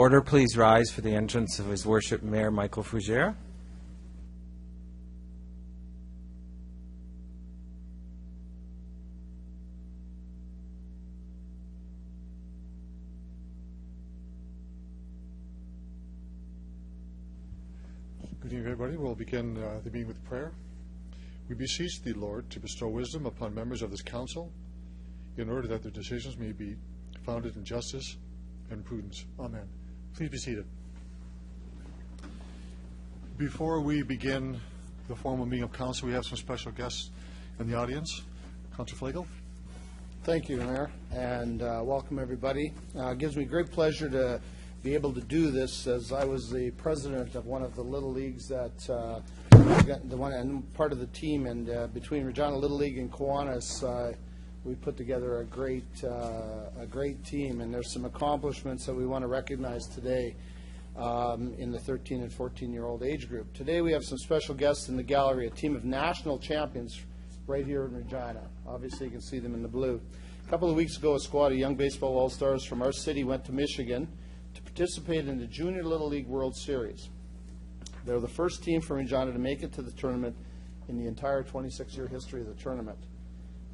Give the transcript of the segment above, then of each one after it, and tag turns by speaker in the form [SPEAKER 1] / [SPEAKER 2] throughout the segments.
[SPEAKER 1] Order, please rise for the entrance of His Worship Mayor Michael Fougere.
[SPEAKER 2] Good evening, everybody. We'll begin the meeting with prayer. We beseech thee, Lord, to bestow wisdom upon members of this council in order that their decisions may be founded in justice and prudence. Amen. Please be seated. Before we begin the formal meeting of council, we have some special guests in the audience. Councillor Flagel.
[SPEAKER 3] Thank you, Mayor, and welcome everybody. It gives me great pleasure to be able to do this, as I was the president of one of the Little Leagues that and part of the team, and between Regina Little League and Kiwanis, we put together a great team, and there's some accomplishments that we want to recognize today in the 13 and 14-year-old age group. Today we have some special guests in the gallery, a team of national champions right here in Regina. Obviously you can see them in the blue. A couple of weeks ago, a squad of young baseball all-stars from our city went to Michigan to participate in the Junior Little League World Series. They're the first team from Regina to make it to the tournament in the entire 26-year history of the tournament.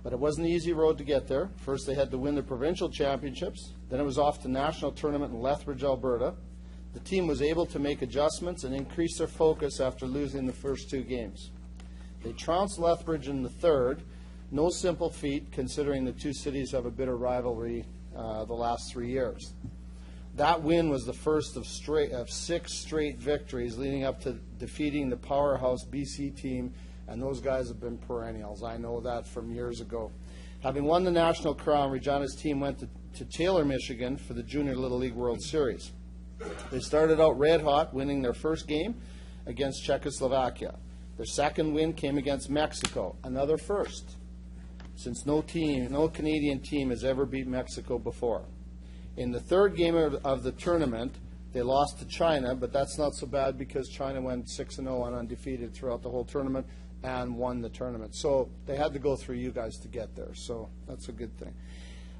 [SPEAKER 3] But it wasn't an easy road to get there. First they had to win the provincial championships, then it was off to national tournament in Lethbridge, Alberta. The team was able to make adjustments and increase their focus after losing the first two games. They trounced Lethbridge in the third. No simple feat, considering the two cities have a bitter rivalry the last 3 years. That win was the first of 6 straight victories leading up to defeating the powerhouse BC team, and those guys have been perennials. I know that from years ago. Having won the national crown, Regina's team went to Taylor, Michigan for the Junior Little League World Series. They started out red hot, winning their first game against Czechoslovakia. Their second win came against Mexico, another first, since no Canadian team has ever beat Mexico before. In the third game of the tournament, they lost to China, but that's not so bad because China went 6-0 and undefeated throughout the whole tournament and won the tournament. So they had to go through you guys to get there, so that's a good thing.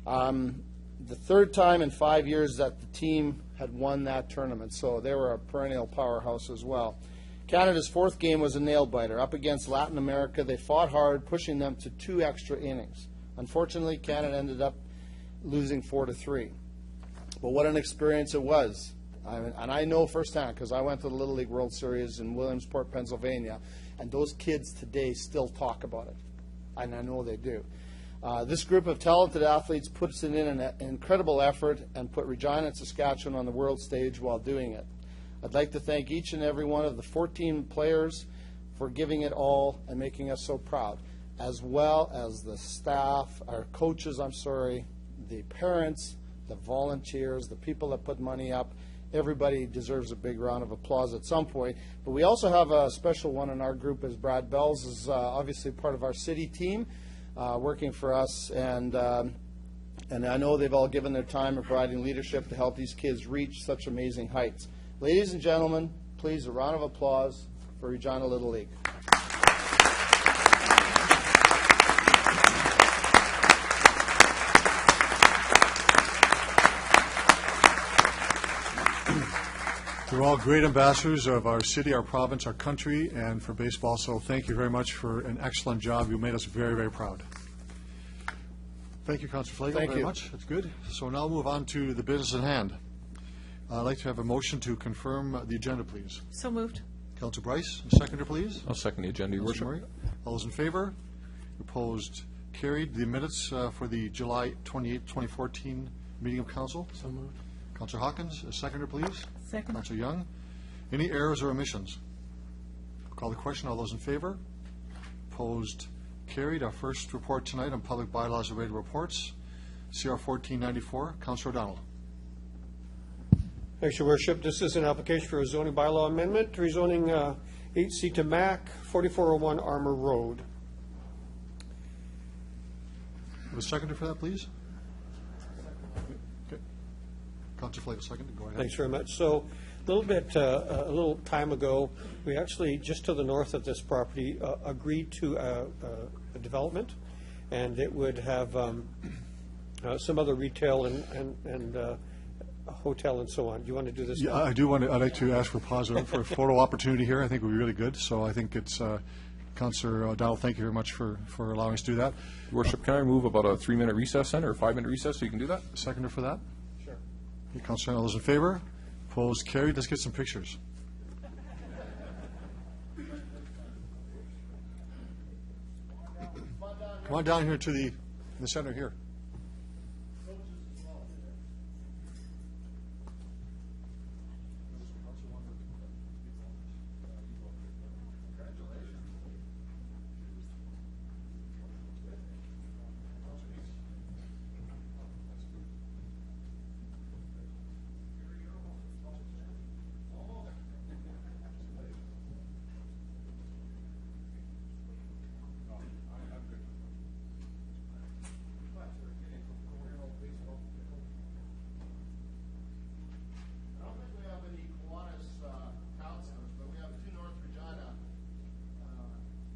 [SPEAKER 3] The third time in 5 years that the team had won that tournament, so they were a perennial powerhouse as well. Canada's fourth game was a nail-biter. Up against Latin America, they fought hard, pushing them to 2 extra innings. Unfortunately, Canada ended up losing 4-3. But what an experience it was. And I know firsthand because I went to the Little League World Series in Williamsport, Pennsylvania, and those kids today still talk about it. And I know they do. This group of talented athletes puts in an incredible effort and put Regina and Saskatchewan on the world stage while doing it. I'd like to thank each and every one of the 14 players for giving it all and making us so proud, as well as the staff, our coaches, the parents, the volunteers, the people that put money up. Everybody deserves a big round of applause at some point. But we also have a special one in our group, as Brad Bells is obviously part of our city team, working for us, and I know they've all given their time and providing leadership to help these kids reach such amazing heights. Ladies and gentlemen, please, a round of applause for Regina Little League.
[SPEAKER 2] You're all great ambassadors of our city, our province, our country, and for baseball, so thank you very much for an excellent job. You made us very, very proud. Thank you, Councillor Flagel, very much. That's good. So now we'll move on to the business at hand. I'd like to have a motion to confirm the agenda, please.
[SPEAKER 4] So moved.
[SPEAKER 2] Councillor Bryce, seconder, please.
[SPEAKER 5] I'll second the agenda, Your Worship.
[SPEAKER 2] All those in favor? Opposed? Carried. The minutes for the July 28, 2014 meeting of council.
[SPEAKER 3] So moved.
[SPEAKER 2] Councillor Hawkins, seconder, please.
[SPEAKER 4] Second.
[SPEAKER 2] Councillor Young. Any errors or omissions? I'll call the question. All those in favor? Opposed? Carried. Our first report tonight on public bylaws and related reports. CR 1494. Councillor O'Donnell.
[SPEAKER 6] Thanks, Your Worship. This is an application for a zoning bylaw amendment, rezoning 8C to MAC, 4401 Armour Road.
[SPEAKER 2] Have a seconder for that, please. Okay. Councillor Flagel, second. Go ahead.
[SPEAKER 6] Thanks very much. So a little time ago, we actually, just to the north of this property, agreed to a development, and it would have some other retail and a hotel and so on. Do you want to do this
[SPEAKER 2] Yeah,
[SPEAKER 6] now?
[SPEAKER 2] I do want to, I'd like to ask for a photo opportunity here. I think it would be really good. So I think it's, Councillor O'Donnell, thank you very much for allowing us to do that.
[SPEAKER 4] Your Worship, can I move about a 3-minute recess then, or a 5-minute recess, so you can do that?
[SPEAKER 2] Seconder for that?
[SPEAKER 6] Sure.
[SPEAKER 2] Councillor, all those in favor? Opposed, carried. Let's get some pictures. Come on down here to the center here.
[SPEAKER 3] I don't think we have any Kiwanis councilors, but we have two North Regina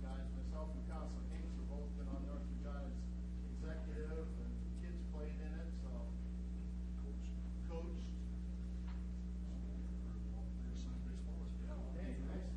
[SPEAKER 3] guys, myself and Councilor Kings, have both been on North Regina's executive, and kids played in it, so coached. Hey, nice.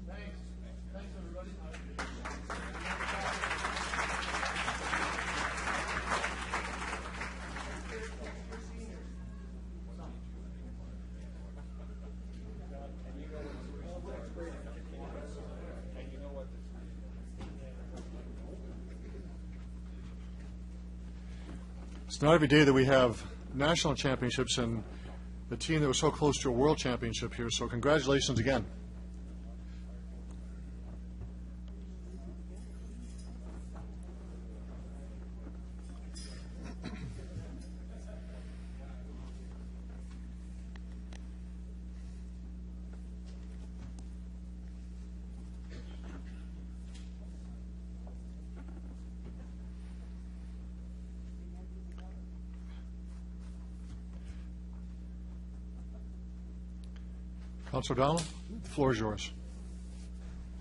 [SPEAKER 3] Thanks. Thanks, everybody.
[SPEAKER 2] It's not every day that we have national championships and the team that was so close to a world championship here, so congratulations again. Councilor O'Donnell, the floor is yours.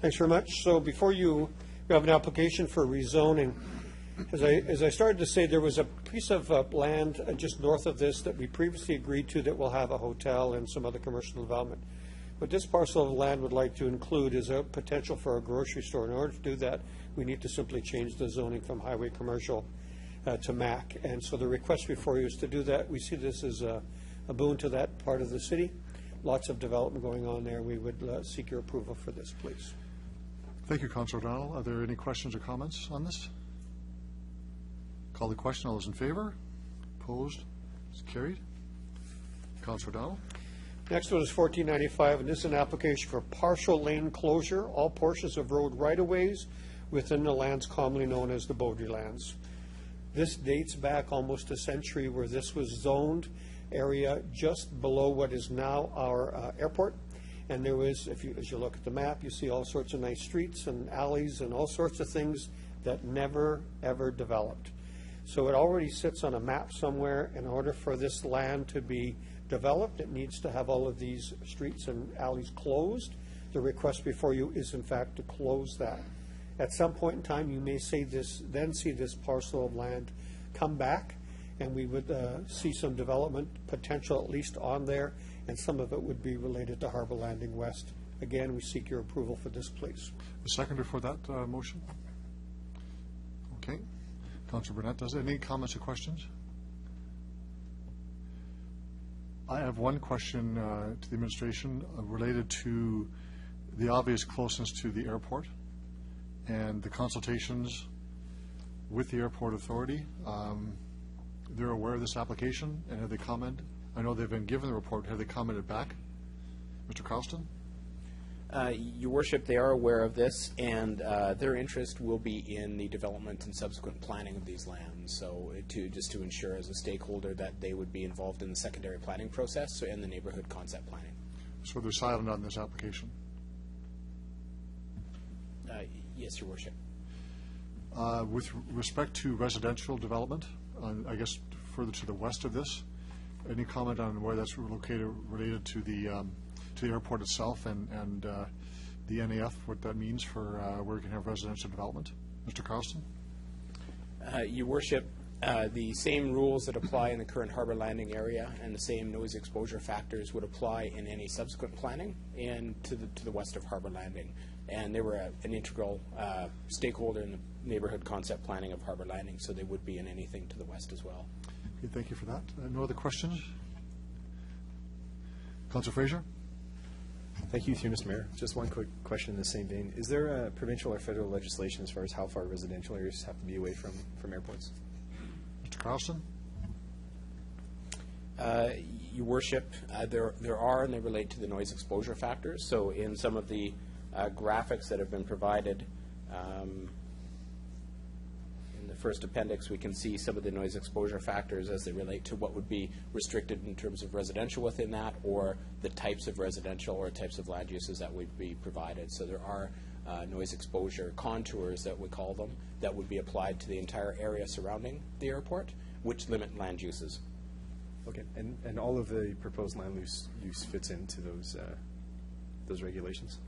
[SPEAKER 6] Thanks very much. So before you, we have an application for rezoning. As I started to say, there was a piece of land just north of this that we previously agreed to that will have a hotel and some other commercial development. What this parcel of land would like to include is a potential for a grocery store. In order to do that, we need to simply change the zoning from highway commercial to MAC. And so the request before you is to do that. We see this as a boon to that part of the city. Lots of development going on there. We would seek your approval for this, please.
[SPEAKER 2] Thank you, Councilor O'Donnell. Are there any questions or comments on this? Call the question. All those in favor? Opposed? It's carried. Councilor O'Donnell.
[SPEAKER 6] Next one is 1495, and this is an application for partial lane closure, all portions of road right-of-ways within the lands commonly known as the Beaudry lands. This dates back almost a century where this was zoned area just below what is now our airport. And there was, as you look at the map, you see all sorts of nice streets and alleys and all sorts of things that never, ever developed. So it already sits on a map somewhere. In order for this land to be developed, it needs to have all of these streets and alleys closed. The request before you is, in fact, to close that. At some point in time, you may see this parcel of land come back and we would see some development potential at least on there, and some of it would be related to Harbor Landing West. Again, we seek your approval for this, please.
[SPEAKER 2] The seconder for that motion? Okay. Councilor Burnett, does any comments or questions? I have one question to the administration related to the obvious closeness to the airport and the consultations with the airport authority. They're aware of this application, and have they commented? I know they've been given the report. Have they commented back? Mr. Carlston?
[SPEAKER 5] Your Worship, they are aware of this, and their interest will be in the development and subsequent planning of these lands. So just to ensure as a stakeholder that they would be involved in the secondary planning process and the neighborhood concept planning.
[SPEAKER 2] So they're silent on this application?
[SPEAKER 5] Yes, Your Worship.
[SPEAKER 2] With respect to residential development, I guess further to the west of this, any comment on where that's located related to the airport itself and the NAF, what that means for where we can have residential development? Mr. Carlston?
[SPEAKER 5] Your Worship, the same rules that apply in the current Harbor Landing area and the same noise exposure factors would apply in any subsequent planning and to the west of Harbor Landing. And they were an integral stakeholder in the neighborhood concept planning of Harbor Landing, so they would be in anything to the west as well.
[SPEAKER 2] Okay, thank you for that. No other questions? Councilor Fraser?
[SPEAKER 7] Thank you, through Mr. Mayor. Just one quick question in the same vein. Is there provincial or federal legislation as far as how far residential areas have to be away from airports?
[SPEAKER 2] Mr. Carlston?
[SPEAKER 5] Your Worship, there are, and they relate to the noise exposure factors. So in some of the graphics that have been provided in the first appendix, we can see some of the noise exposure factors as they relate to what would be restricted in terms of residential within that, or the types of residential or types of land uses that would be provided. So there are noise exposure contours, that we call them, that would be applied to the entire area surrounding the airport, which limit land uses.
[SPEAKER 7] Okay, and all of the proposed land use fits into those regulations?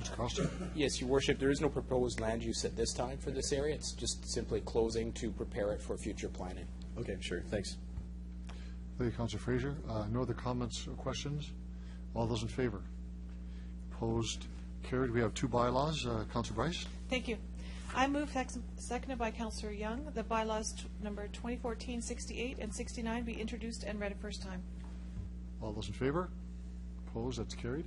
[SPEAKER 2] Mr. Carlston?
[SPEAKER 5] Yes, Your Worship, there is no proposed land use at this time for this area. It's just simply closing to prepare it for future planning.
[SPEAKER 7] Okay, sure, thanks.
[SPEAKER 2] Thank you, Councilor Fraser. No other comments or questions? All those in favor? Opposed? Carried. We have two bylaws. Councilor Bryce?
[SPEAKER 8] Thank you. I move, seconded by Councillor Young, that bylaws number 2014-68 and 69 be introduced and read a first time.
[SPEAKER 2] All those in favor? Opposed? That's carried.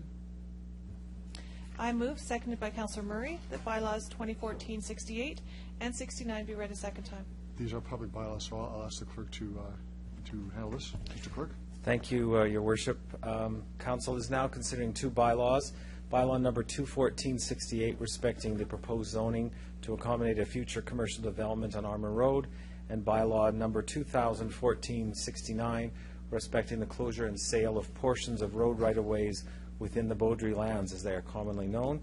[SPEAKER 8] I move, seconded by Councillor Murray, that bylaws 2014-68 and 69 be read a second time.
[SPEAKER 2] These are public bylaws, so I'll ask the clerk to handle this. Mr. Clerk?
[SPEAKER 1] Thank you, Your Worship. Council is now considering two bylaws. Bylaw number 21468, respecting the proposed zoning to accommodate a future commercial development on Armour Road, and bylaw number 2014-69, respecting the closure and sale of portions of road right-of-ways within the Beaudry lands, as they are commonly known.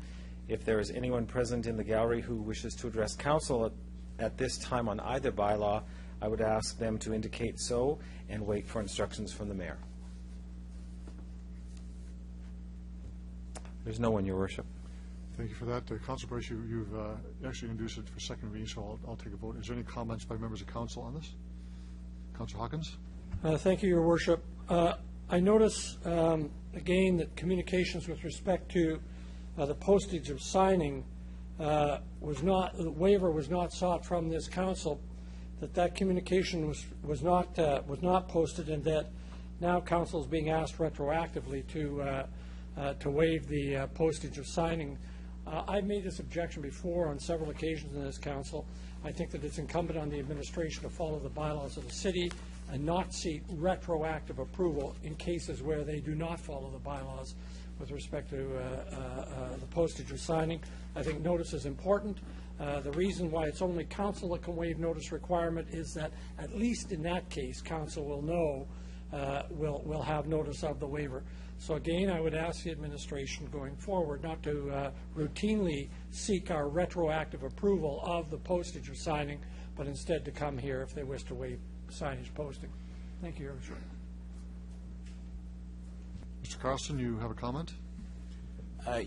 [SPEAKER 1] If there is anyone present in the gallery who wishes to address council at this time on either bylaw, I would ask them to indicate so and wait for instructions from the mayor. There's no one, Your Worship.
[SPEAKER 2] Thank you for that. Councilor Bryce, you've actually introduced it for second reading, so I'll take a vote. Is there any comments by members of council on this? Councilor Hawkins?
[SPEAKER 9] Thank you, Your Worship. I notice, again, that communications with respect to the postage of signing the waiver was not sought from this council, that communication was not posted, and that now council is being asked retroactively to waive the postage of signing. I've made this objection before on several occasions in this council. I think that it's incumbent on the administration to follow the bylaws of the city and not seek retroactive approval in cases where they do not follow the bylaws with respect to the postage of signing. I think notice is important. The reason why it's only council that can waive notice requirement is that, at least in that case, council will know, will have notice of the waiver. So again, I would ask the administration going forward not to routinely seek our retroactive approval of the postage of signing, but instead to come here if they wish to waive signage posting. Thank you, Your Worship.
[SPEAKER 2] Mr. Carlston, you have a comment?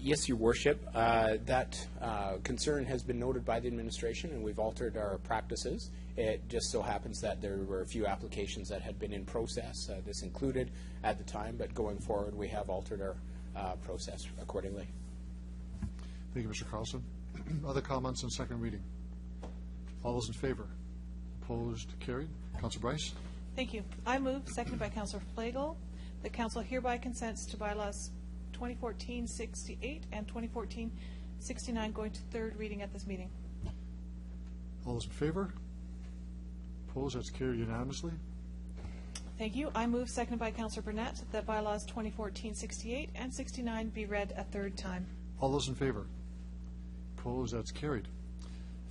[SPEAKER 5] Yes, Your Worship. That concern has been noted by the administration, and we've altered our practices. It just so happens that there were a few applications that had been in process, this included at the time, but going forward, we have altered our process accordingly.
[SPEAKER 2] Thank you, Mr. Carlson. Other comments on second reading? All those in favor? Opposed? Carried. Councilor Bryce?
[SPEAKER 8] Thank you. I move, seconded by Councillor Flagel, the council hereby consents to bylaws 2014-68 and 2014-69 going to third reading at this meeting.
[SPEAKER 2] All those in favor? Opposed? That's carried unanimously.
[SPEAKER 8] Thank you. I move, seconded by Councillor Burnett, that bylaws 2014-68 and 69 be read a third time.
[SPEAKER 2] All those in favor? Opposed? That's carried.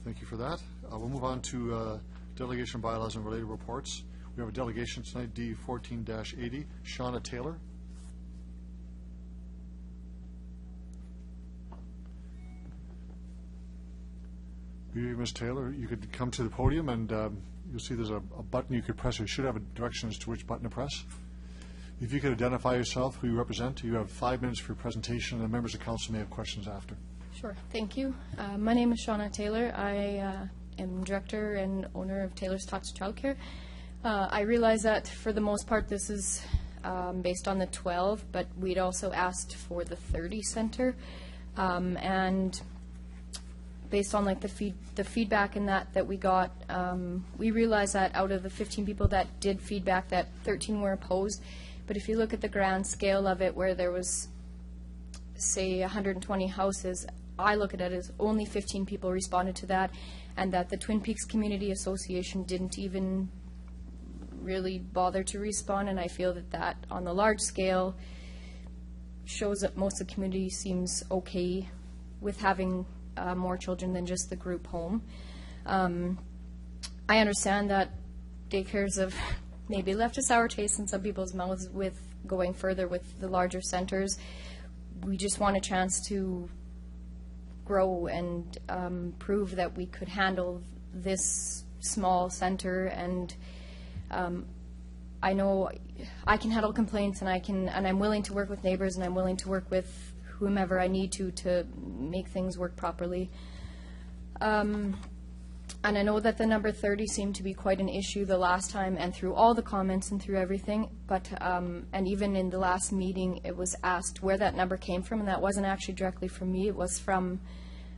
[SPEAKER 2] Thank you for that. We'll move on to delegation bylaws and related reports. We have a delegation tonight, D 14-80. Shauna Taylor. Ms. Taylor, you could come to the podium and you'll see there's a button you could press. You should have a direction as to which button to press. If you could identify yourself, who you represent. You have 5 minutes for your presentation, and members of council may have questions after.
[SPEAKER 10] Sure. Thank you. My name is Shauna Taylor. I am director and owner of Taylor's Tots Childcare. I realize that for the most part this is based on the 12, but we'd also asked for the 30 center, and based on like the feedback in that we got, we realized that out of the 15 people that did feedback, that 13 were opposed. But if you look at the grand scale of it, where there was, say, 120 houses, I look at it as only 15 people responded to that, and that the Twin Peaks Community Association didn't even really bother to respond. And I feel that on the large scale shows that most of the community seems okay with having more children than just the group home. I understand that daycares have maybe left a sour taste in some people's mouths with going further with the larger centers. We just want a chance to grow and prove that we could handle this small center, and I know I can handle complaints, and I'm willing to work with neighbors, and I'm willing to work with whomever I need to make things work properly. And I know that the number 30 seemed to be quite an issue the last time, and through all the comments and through everything, but and even in the last meeting it was asked where that number came from, and that wasn't actually directly from me. It was from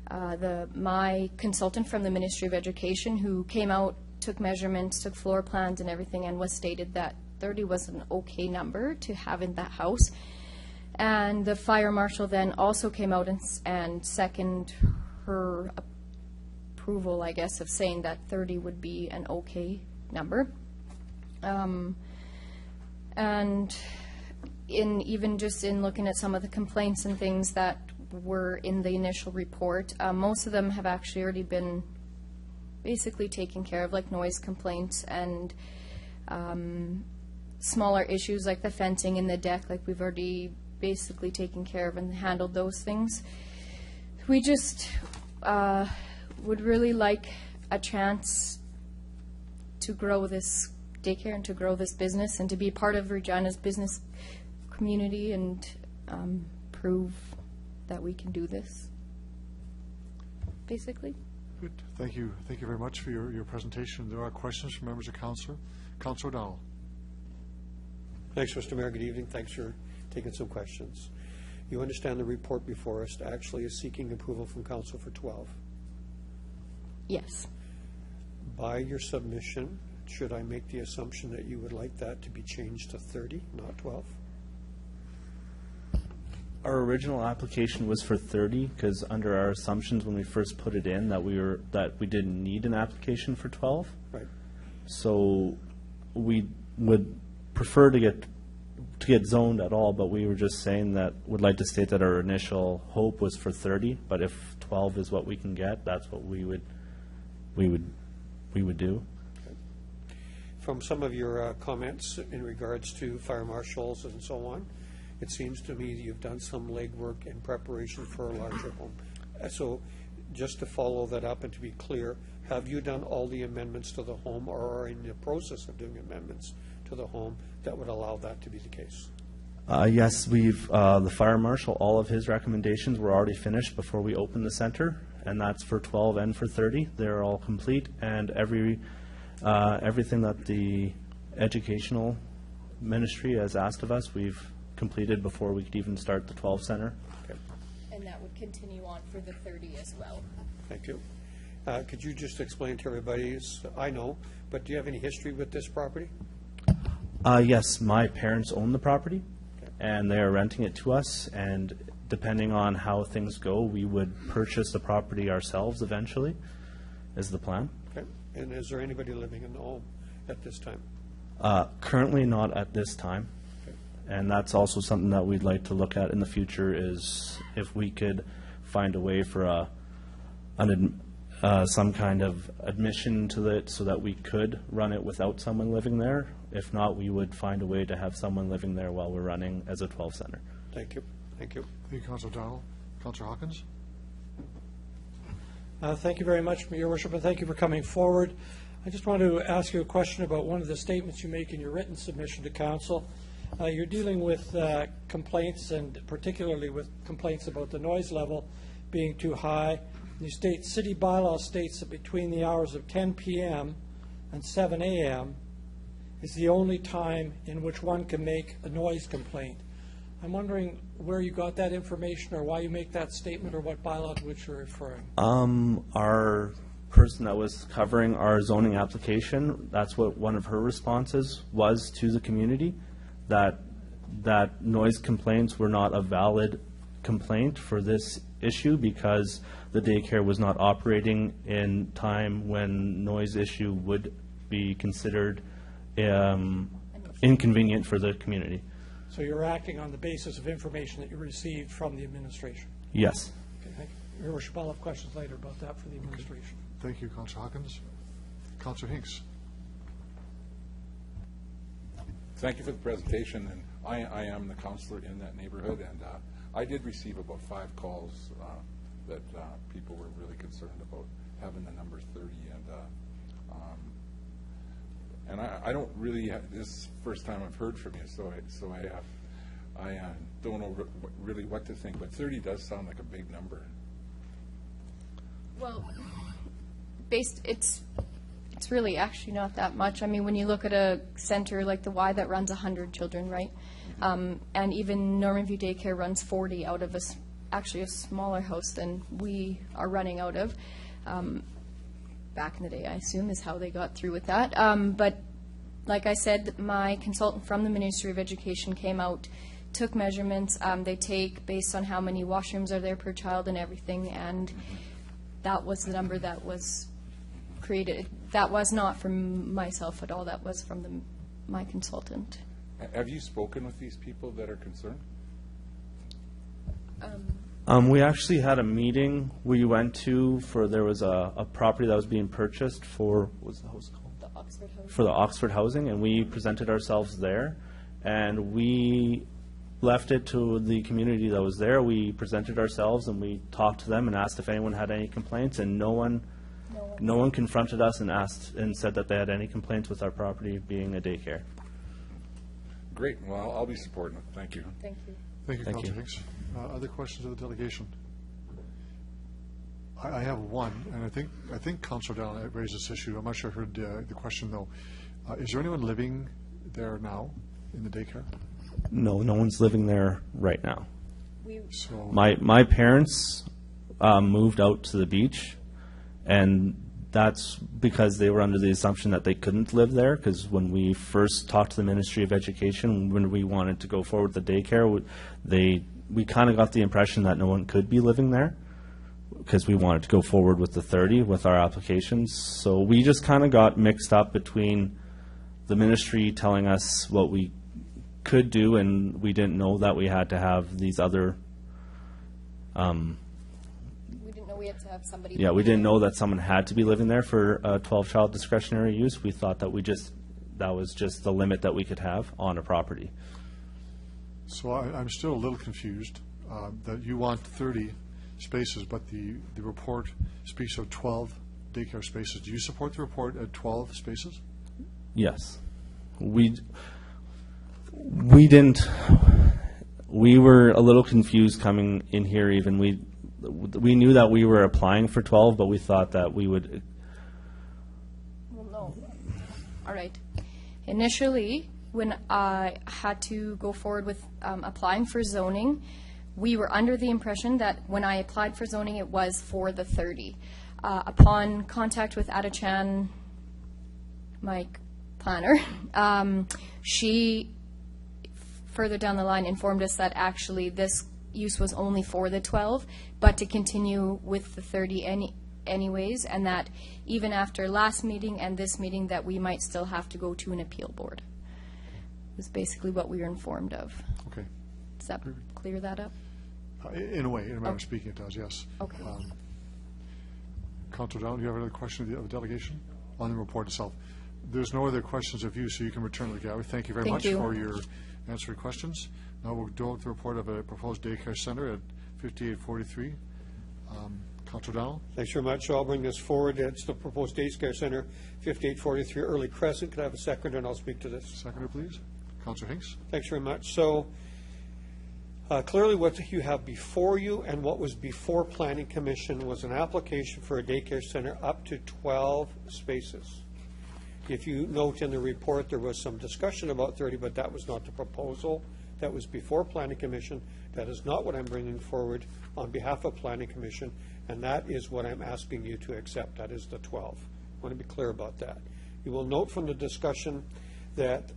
[SPEAKER 10] my consultant from the Ministry of Education, who came out, took measurements, took floor plans and everything, and was stated that 30 was an okay number to have in that house. And the fire marshal then also came out and seconded her approval, I guess, of saying that 30 would be an okay number. And even just in looking at some of the complaints and things that were in the initial report, most of them have actually already been basically taken care of, like noise complaints and smaller issues like the fencing and the deck, like we've already basically taken care of and handled those things. We just would really like a chance to grow this daycare and to grow this business and to be part of Regina's business community and prove that we can do this, basically.
[SPEAKER 2] Good. Thank you. Thank you very much for your presentation. There are questions from members of council. Councilor O'Donnell.
[SPEAKER 6] Thanks, Mr. Mayor. Good evening. Thanks for taking some questions. You understand the report before us actually is seeking approval from council for 12.
[SPEAKER 10] Yes.
[SPEAKER 6] By your submission, should I make the assumption that you would like that to be changed to 30, not 12?
[SPEAKER 11] Our original application was for 30 because under our assumptions when we first put it in that we didn't need an application for 12.
[SPEAKER 6] Right.
[SPEAKER 11] So we would prefer to get zoned at all, but we were just saying that would like to state that our initial hope was for 30, but if 12 is what we can get, that's what we would do.
[SPEAKER 6] From some of your comments in regards to fire marshals and so on, it seems to me that you've done some legwork in preparation for a larger home. So just to follow that up and to be clear, have you done all the amendments to the home or are in the process of doing amendments to the home that would allow that to be the case?
[SPEAKER 11] Yes, the fire marshal, all of his recommendations were already finished before we opened the center, and that's for 12 and for 30. They're all complete, and everything that the educational ministry has asked of us, we've completed before we could even start the 12 center.
[SPEAKER 10] And that would continue on for the 30 as well.
[SPEAKER 6] Thank you. Could you just explain to everybody, I know, but do you have any history with this property?
[SPEAKER 11] Yes, my parents own the property, and they are renting it to us, and depending on how things go, we would purchase the property ourselves eventually, is the plan.
[SPEAKER 6] Okay. And is there anybody living in the home at this time?
[SPEAKER 11] Currently not at this time, and that's also something that we'd like to look at in the future, is if we could find a way for some kind of admission to it so that we could run it without someone living there. If not, we would find a way to have someone living there while we're running as a 12 center.
[SPEAKER 6] Thank you. Thank you.
[SPEAKER 2] Thank you, Councilor O'Donnell. Councilor Hawkins?
[SPEAKER 9] Thank you very much, Your Worship, and thank you for coming forward. I just want to ask you a question about one of the statements you make in your written submission to Council. You're dealing with complaints, and particularly with complaints about the noise level being too high. You state, city bylaw states that between the hours of 10 p.m. and 7 a.m. is the only time in which one can make a noise complaint. I'm wondering where you got that information, or why you make that statement, or what bylaw to which you're referring.
[SPEAKER 11] Our person that was covering our zoning application, that's what one of her responses was to the community, that noise complaints were not a valid complaint for this issue because the daycare was not operating in time when noise issue would be considered inconvenient for the community.
[SPEAKER 9] So you're acting on the basis of information that you received from the administration?
[SPEAKER 11] Yes.
[SPEAKER 9] Okay, thank you. Your Worship, I'll have questions later about that for the administration.
[SPEAKER 2] Thank you, Councilor Hawkins. Councilor Hinks?
[SPEAKER 12] Thank you for the presentation, and I am the counselor in that neighborhood, and I did receive about 5 calls that people were really concerned about having the number 30, and I don't really this is the first time I've heard from you, so I don't know really what to think, but 30 does sound like a big number.
[SPEAKER 10] Well, it's really actually not that much. I mean, when you look at a center like the Y that runs 100 children, right? And even Norman View Daycare runs 40 out of actually a smaller house than we are running out of. Back in the day, I assume, is how they got through with that. But like I said, my consultant from the Ministry of Education came out, took measurements. They take based on how many washrooms are there per child and everything, and that was the number that was created. That was not from myself at all. That was from my consultant.
[SPEAKER 12] Have you spoken with these people that are concerned?
[SPEAKER 11] We actually had a meeting we went to there was a property that was being purchased for, what's the house called?
[SPEAKER 10] The Oxford Housing.
[SPEAKER 11] For the Oxford Housing, and we presented ourselves there, and we left it to the community that was there. We presented ourselves, and we talked to them and asked if anyone had any complaints, and no one confronted us and asked and said that they had any complaints with our property being a daycare.
[SPEAKER 12] Great. Well, I'll be supporting it. Thank you.
[SPEAKER 10] Thank you.
[SPEAKER 2] Thank you,
[SPEAKER 11] Thank
[SPEAKER 2] Councilor
[SPEAKER 11] you.
[SPEAKER 2] Hinks. Other questions of the delegation? I have one, and I think Councilor O'Donnell raised this issue. I'm not sure I heard the question, though. Is there anyone living there now in the daycare?
[SPEAKER 11] No one's living there right now.
[SPEAKER 2] So
[SPEAKER 11] My parents moved out to the beach, and that's because they were under the assumption that they couldn't live there, because when we first talked to the Ministry of Education, when we wanted to go forward with the daycare, we kind of got the impression that no one could be living there, because we wanted to go forward with the 30 with our applications. So we just kind of got mixed up between the ministry telling us what we could do, and we didn't know that we had to have these other
[SPEAKER 10] We didn't know we had to have somebody.
[SPEAKER 11] we didn't know that someone had to be living there for 12-child discretionary use. We thought that that was just the limit that we could have on a property.
[SPEAKER 2] So I'm still a little confused that you want 30 spaces, but the report speaks of 12 daycare spaces. Do you support the report at 12 spaces?
[SPEAKER 11] Yes. We didn't, we were a little confused coming in here even. We knew that we were applying for 12, but we thought that we would.
[SPEAKER 10] Well, no. All right. Initially, when I had to go forward with applying for zoning, we were under the impression that when I applied for zoning, it was for the 30. Upon contact with Adachan, my planner, she further down the line informed us that actually this use was only for the 12, but to continue with the 30 anyways, and that even after last meeting and this meeting that we might still have to go to an appeal board. It was basically what we were informed of.
[SPEAKER 2] Okay.
[SPEAKER 10] Does that clear that up?
[SPEAKER 2] In a way, in a manner of speaking, it does, yes.
[SPEAKER 10] Okay.
[SPEAKER 2] Councilor Down, do you have another question of the delegation on the report itself? There's no other questions of you, so you can return to the gallery. Thank you very much for your answering questions. Now we'll deal with the report of a proposed daycare center at 5843. Councilor Down.
[SPEAKER 6] Thanks very much. So I'll bring this forward. It's the proposed daycare center, 5843 Early Crescent. Could I have a seconder, and I'll speak to this?
[SPEAKER 2] Seconder, please. Councilor Hinks.
[SPEAKER 6] Thanks very much. So clearly what you have before you and what was before Planning Commission was an application for a daycare center up to 12 spaces. If you note in the report, there was some discussion about 30, but that was not the proposal. That was before Planning Commission. That is not what I'm bringing forward on behalf of Planning Commission, and that is what I'm asking you to accept. That is the 12. I want to be clear about that. You will note from the discussion that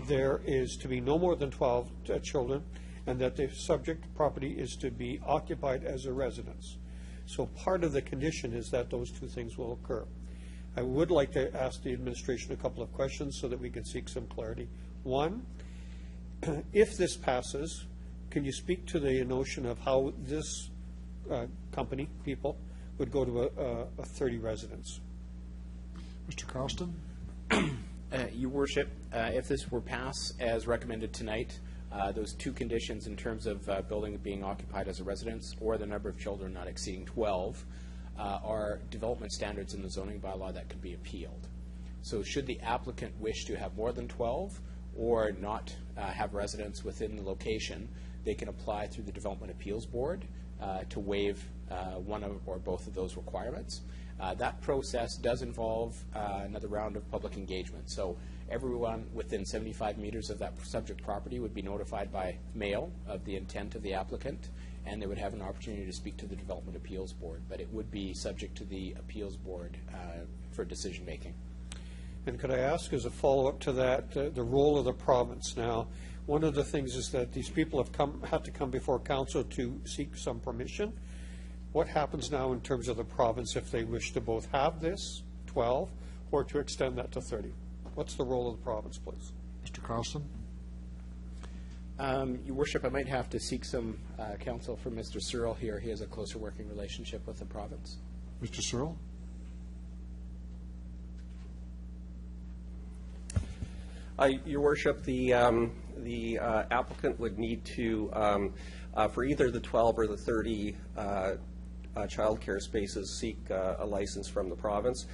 [SPEAKER 6] there is to be no more than 12 children, and that the subject property is to be occupied as a residence. So part of the condition is that those two things will occur. I would like to ask the administration a couple of questions so that we can seek some clarity. One, if this passes, can you speak to the notion of how this company, people, would go to a 30 residents?
[SPEAKER 2] Mr. Carlston.
[SPEAKER 5] Your Worship, if this were passed as recommended tonight, those two conditions in terms of building being occupied as a residence or the number of children not exceeding 12 are development standards in the zoning bylaw that could be appealed. So should the applicant wish to have more than 12 or not have residents within the location, they can apply through the Development Appeals Board to waive one or both of those requirements. That process does involve another round of public engagement. So everyone within 75 meters of that subject property would be notified by mail of the intent of the applicant, and they would have an opportunity to speak to the Development Appeals Board, but it would be subject to the Appeals Board for decision making.
[SPEAKER 6] And could I ask, as a follow-up to that, the role of the province now? One of the things is that these people have had to come before council to seek some permission. What happens now in terms of the province if they wish to both have this 12 or to extend that to 30? What's the role of the province, please?
[SPEAKER 2] Mr. Carlston.
[SPEAKER 5] Your Worship, I might have to seek some counsel from Mr. Searle here. He has a closer working relationship with the province.
[SPEAKER 2] Mr. Searle.
[SPEAKER 13] Your Worship, the applicant would need to, for either the 12 or the 30 child care spaces, seek a license from the province.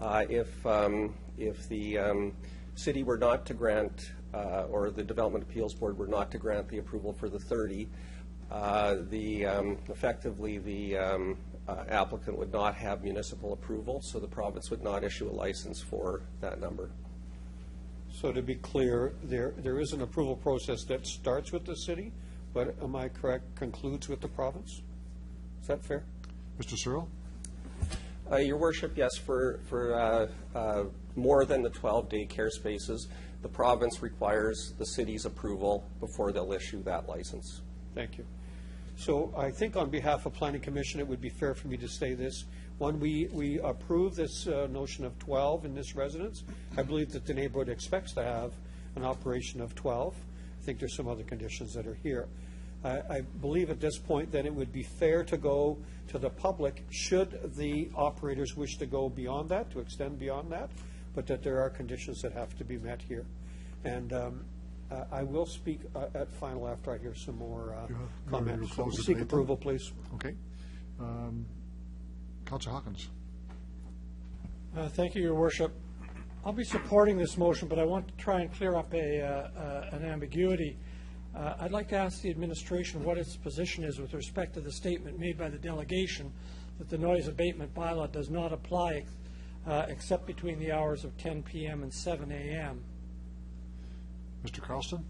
[SPEAKER 13] If the city were not to grant, or the Development Appeals Board were not to grant the approval for the 30, effectively the applicant would not have municipal approval, so the province would not issue a license for that number.
[SPEAKER 6] So to be clear, there is an approval process that starts with the city, but am I correct, concludes with the province? Is that fair?
[SPEAKER 2] Mr. Searle.
[SPEAKER 13] Your Worship, yes, for more than the 12 daycare spaces, the province requires the city's approval before they'll issue that license.
[SPEAKER 6] Thank you. So I think on behalf of Planning Commission, it would be fair for me to say this. One, we approve this notion of 12 in this residence. I believe that the neighborhood expects to have an operation of 12. I think there's some other conditions that are here. I believe at this point that it would be fair to go to the public should the operators wish to go beyond that, to extend beyond that, but that there are conditions that have to be met here. And I will speak at final after I hear some more comments. So seek approval, please.
[SPEAKER 2] Okay. Councilor Hawkins.
[SPEAKER 9] Thank you, Your Worship. I'll be supporting this motion, but I want to try and clear up an ambiguity. I'd like to ask the administration what its position is with respect to the statement made by the delegation that the noise abatement bylaw does not apply except between the hours of 10 p.m. and 7 a.m.
[SPEAKER 2] Mr. Carlston?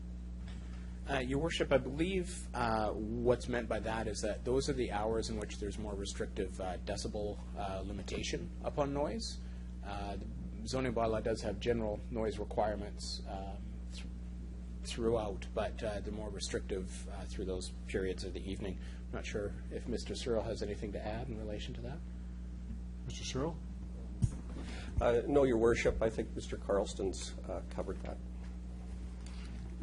[SPEAKER 5] Your Worship, I believe what's meant by that is that those are the hours in which there's more restrictive decibel limitation upon noise. The zoning bylaw does have general noise requirements throughout, but they're more restrictive through those periods of the evening. I'm not sure if Mr. Searle has anything to add in relation to that.
[SPEAKER 2] Mr. Searle?
[SPEAKER 13] No, Your Worship. I think Mr. Carlston's covered that.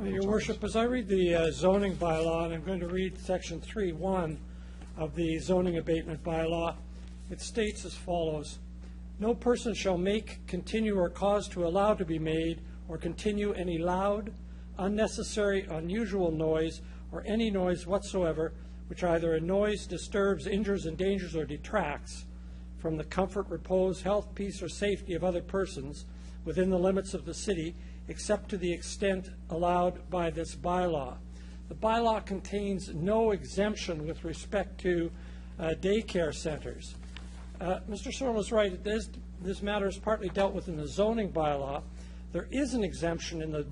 [SPEAKER 9] Your Worship, as I read the zoning bylaw, and I'm going to read section 3.1 of the zoning abatement bylaw, it states as follows: no person shall make, continue, or cause to allow to be made or continue any loud, unnecessary, unusual noise, or any noise whatsoever which either annoys, disturbs, injures, endangers, or detracts from the comfort, repose, health, peace, or safety of other persons within the limits of the city, except to the extent allowed by this bylaw. The bylaw contains no exemption with respect to daycare centers. Mr. Searle is right. This matter is partly dealt with in the zoning bylaw. There is an exemption in the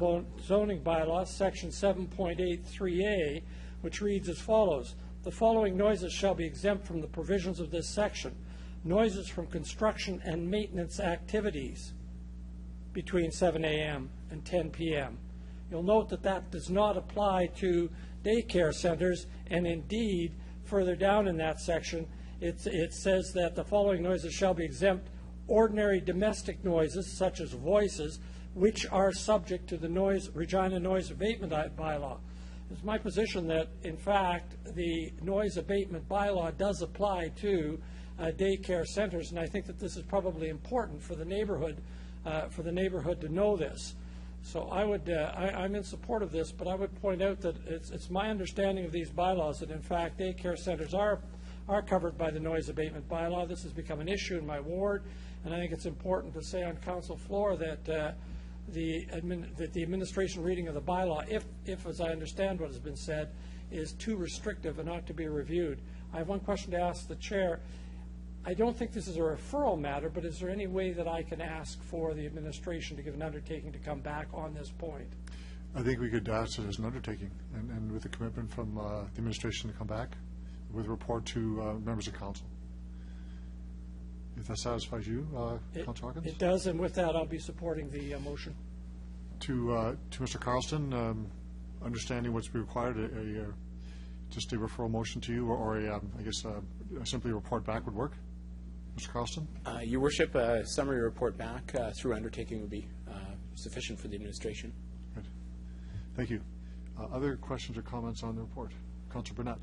[SPEAKER 9] zoning bylaw, section 7.83a, which reads as follows: the following noises shall be exempt from the provisions of this section: noises from construction and maintenance activities between 7 a.m. and 10 p.m. You'll note that that does not apply to daycare centers, and indeed, further down in that section, it says that the following noises shall be exempt: ordinary domestic noises, such as voices, which are subject to the Regina noise abatement bylaw. It's my position that, in fact, the noise abatement bylaw does apply to daycare centers, and I think that this is probably important for the neighborhood to know this. So I'm in support of this, but I would point out that it's my understanding of these bylaws that, in fact, daycare centers are covered by the noise abatement bylaw. This has become an issue in my ward, and I think it's important to say on council floor that the administration reading of the bylaw, if as I understand what has been said, is too restrictive and ought to be reviewed. I have one question to ask the chair. I don't think this is a referral matter, but is there any way that I can ask for the administration to give an undertaking to come back on this point?
[SPEAKER 2] I think we could ask it as an undertaking, and with a commitment from the administration to come back with a report to members of council. If that satisfies you, Councilor Hawkins?
[SPEAKER 9] It does, and with that, I'll be supporting the motion.
[SPEAKER 2] To Mr. Carlston, understanding what's required, just a referral motion to you, or I guess simply a report back would work. Mr. Carlston?
[SPEAKER 5] Your Worship, a summary report back through undertaking would be sufficient for the administration.
[SPEAKER 2] Good. Thank you. Other questions or comments on the report? Councilor Burnett.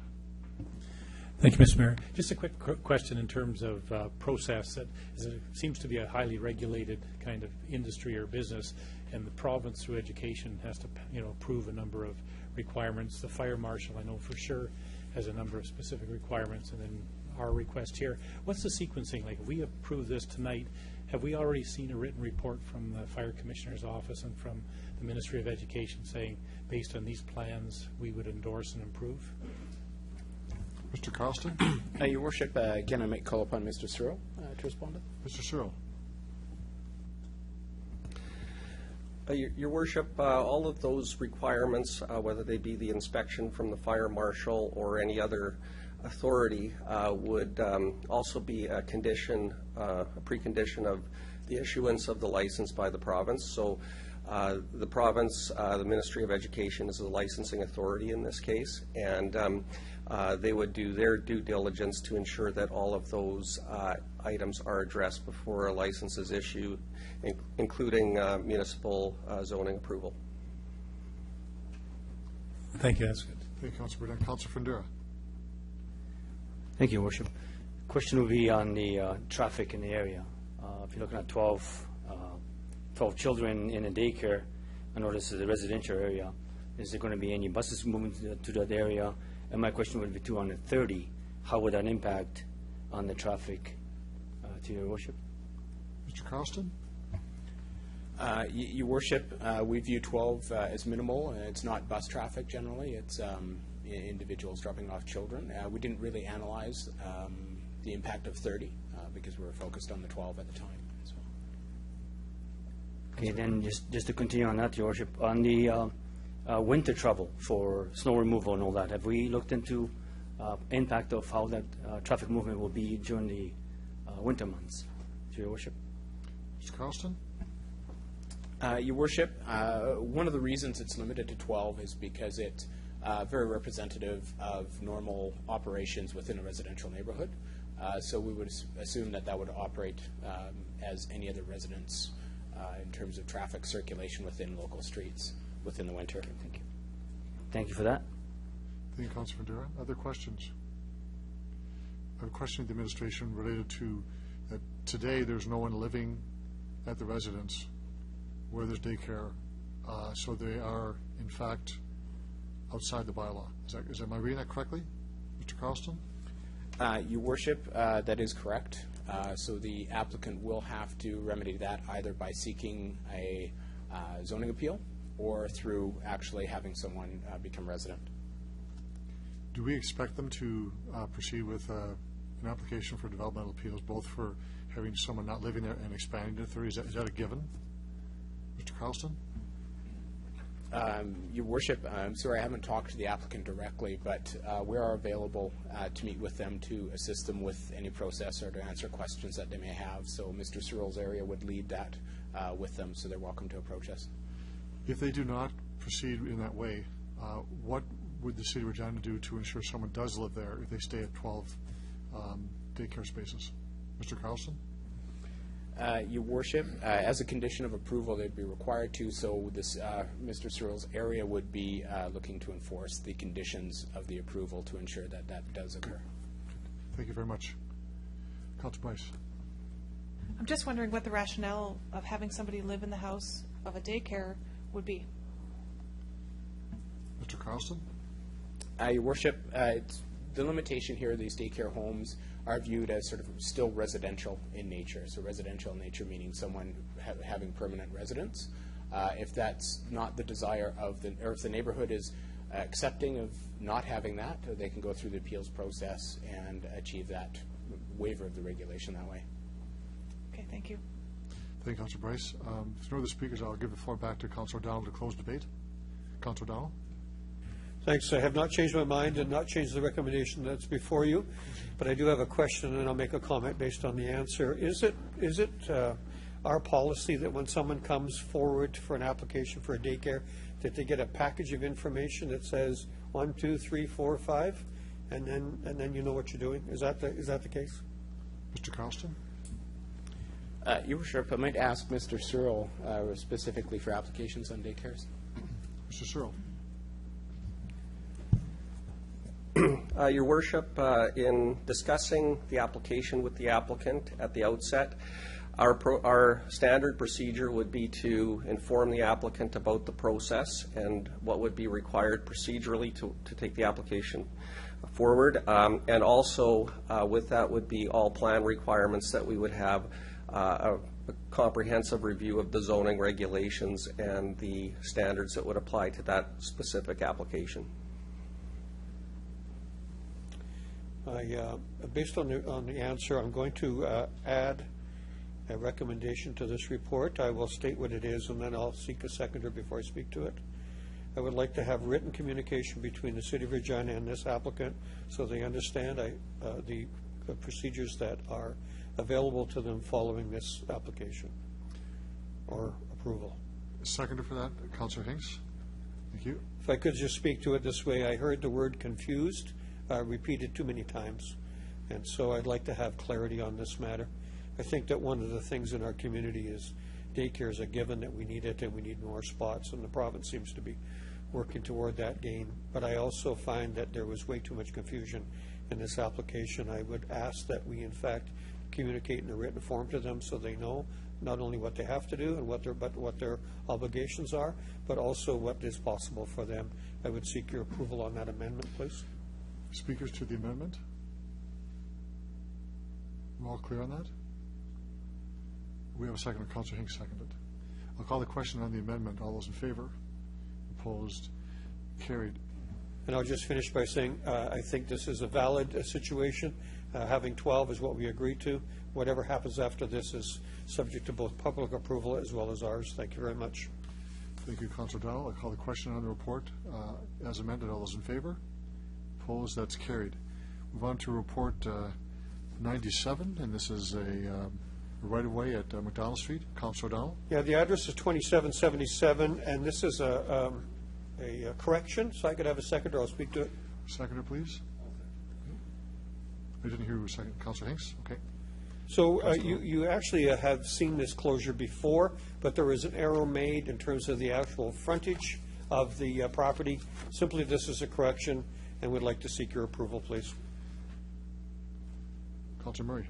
[SPEAKER 14] Thank you, Mr. Mayor. Just a quick question in terms of process. That it seems to be a highly regulated kind of industry or business, and the province through education has to approve a number of requirements. The fire marshal, I know for sure, has a number of specific requirements, and then our request here. What's the sequencing like? If we approve this tonight, have we already seen a written report from the fire commissioner's office and from the Ministry of Education saying, based on these plans, we would endorse and approve?
[SPEAKER 2] Mr. Carlston?
[SPEAKER 5] Your Worship, again, I might call upon Mr. Searle to respond to.
[SPEAKER 2] Mr. Searle?
[SPEAKER 13] Your Worship, all of those requirements, whether they be the inspection from the fire marshal or any other authority, would also be a condition, a precondition of the issuance of the license by the province. So the province, the Ministry of Education is the licensing authority in this case, and they would do their due diligence to ensure that all of those items are addressed before a license is issued, including municipal zoning approval.
[SPEAKER 14] Thank you. That's good.
[SPEAKER 2] Thank you, Councilor Burnett. Councilor Fundura.
[SPEAKER 15] Thank you, Your Worship. Question will be on the traffic in the area. If you're looking at 12 children in a daycare, I know this is a residential area. Is there going to be any buses moving to that area? And my question would be 230. How would that impact on the traffic, to Your Worship?
[SPEAKER 2] Mr. Carlston?
[SPEAKER 5] Your worship, we view 12 as minimal. It's not bus traffic generally. It's individuals dropping off children. We didn't really analyze the impact of 30 because we were focused on the 12 at the time. So.
[SPEAKER 15] Okay, then just to continue on that, Your worship, on the winter travel for snow removal and all that, have we looked into impact of how that traffic movement will be during the winter months, Your worship?
[SPEAKER 2] Mr. Carlston?
[SPEAKER 5] Your worship, one of the reasons it's limited to 12 is because it's very representative of normal operations within a residential neighborhood. So we would assume that that would operate as any other residence in terms of traffic circulation within local streets within the winter.
[SPEAKER 15] Okay, thank you. Thank you for that.
[SPEAKER 2] Thank you, Councilor Madera. Other questions? I have a question of the administration related to that today there's no one living at the residence where there's daycare, so they are, in fact, outside the bylaw. Am I reading that correctly, Mr. Carlston?
[SPEAKER 5] Your worship, that is correct. So the applicant will have to remedy that either by seeking a zoning appeal or through actually having someone become resident.
[SPEAKER 2] Do we expect them to proceed with an application for developmental appeals, both for having someone not living there and expanding to 30? Is that a given? Mr. Carlston?
[SPEAKER 5] Your worship, I'm sorry I haven't talked to the applicant directly, but we are available to meet with them to assist them with any process or to answer questions that they may have. So Mr. Searle's area would lead that with them, so they're welcome to approach us.
[SPEAKER 2] If they do not proceed in that way, what would the City of Regina do to ensure someone does live there if they stay at 12 daycare spaces? Mr. Carlston?
[SPEAKER 5] Your worship, as a condition of approval, they'd be required to, so this Mr. Searle's area would be looking to enforce the conditions of the approval to ensure that that does occur.
[SPEAKER 2] Thank you very much. Councilor Bryce.
[SPEAKER 8] I'm just wondering what the rationale of having somebody live in the house of a daycare would be.
[SPEAKER 2] Mr. Carlston?
[SPEAKER 5] Your worship, the limitation here of these daycare homes are viewed as sort of still residential in nature. So residential in nature meaning someone having permanent residence. If that's not the desire of or if the neighborhood is accepting of not having that, they can go through the appeals process and achieve that waiver of the regulation that way.
[SPEAKER 8] Okay, thank you.
[SPEAKER 2] Thank you, Councilor Bryce. If no other speakers, I'll give the floor back to Councilor O'Donnell to close debate. Councilor O'Donnell?
[SPEAKER 6] Thanks. I have not changed my mind and not changed the recommendation that's before you, but I do have a question, and I'll make a comment based on the answer. Is it our policy that when someone comes forward for an application for a daycare, that they get a package of information that says 1, 2, 3, 4, 5, and then you know what you're doing? Is that the case?
[SPEAKER 2] Mr. Carlston?
[SPEAKER 5] Your worship, I might ask Mr. Searle specifically for applications on daycares.
[SPEAKER 2] Mr. Searle?
[SPEAKER 13] Your worship, in discussing the application with the applicant at the outset, our standard procedure would be to inform the applicant about the process and what would be required procedurally to take the application forward. And also with that would be all plan requirements that we would have a comprehensive review of the zoning regulations and the standards that would apply to that specific application.
[SPEAKER 6] Based on the answer, I'm going to add a recommendation to this report. I will state what it is, and then I'll seek a seconder before I speak to it. I would like to have written communication between the City of Regina and this applicant so they understand the procedures that are available to them following this application or approval.
[SPEAKER 2] Seconder for that, Councilor Hinks. Thank you.
[SPEAKER 6] If I could just speak to it this way, I heard the word confused repeated too many times, and so I'd like to have clarity on this matter. I think that one of the things in our community is daycare is a given, that we need it and we need more spots, and the province seems to be working toward that gain. But I also find that there was way too much confusion in this application. I would ask that we in fact communicate in a written form to them so they know not only what they have to do and what their obligations are, but also what is possible for them. I would seek your approval on that amendment, please.
[SPEAKER 2] Speakers to the amendment? We're all clear on that? We have a second. Councilor Hinks seconded. I'll call the question on the amendment. All those in favor? Opposed? Carried.
[SPEAKER 6] And I'll just finish by saying, I think this is a valid situation. Having 12 is what we agreed to. Whatever happens after this is subject to both public approval as well as ours. Thank you very much.
[SPEAKER 2] Thank you, Councilor Dowell. I'll call the question on the report as amended. All those in favor? Opposed? That's carried. Move on to report 97, and this is a right-of-way at McDonald Street. Councilor O'Donnell.
[SPEAKER 6] Yeah, the address is 2777, and this is a correction, so I could have a seconder. I'll speak to it.
[SPEAKER 2] Seconder, please. I didn't hear who was second. Councilor Hinks? Okay.
[SPEAKER 6] So you actually have seen this closure before, but there is an error made in terms of the actual frontage of the property. Simply, this is a correction, and would like to seek your approval, please.
[SPEAKER 2] Councilor Murray.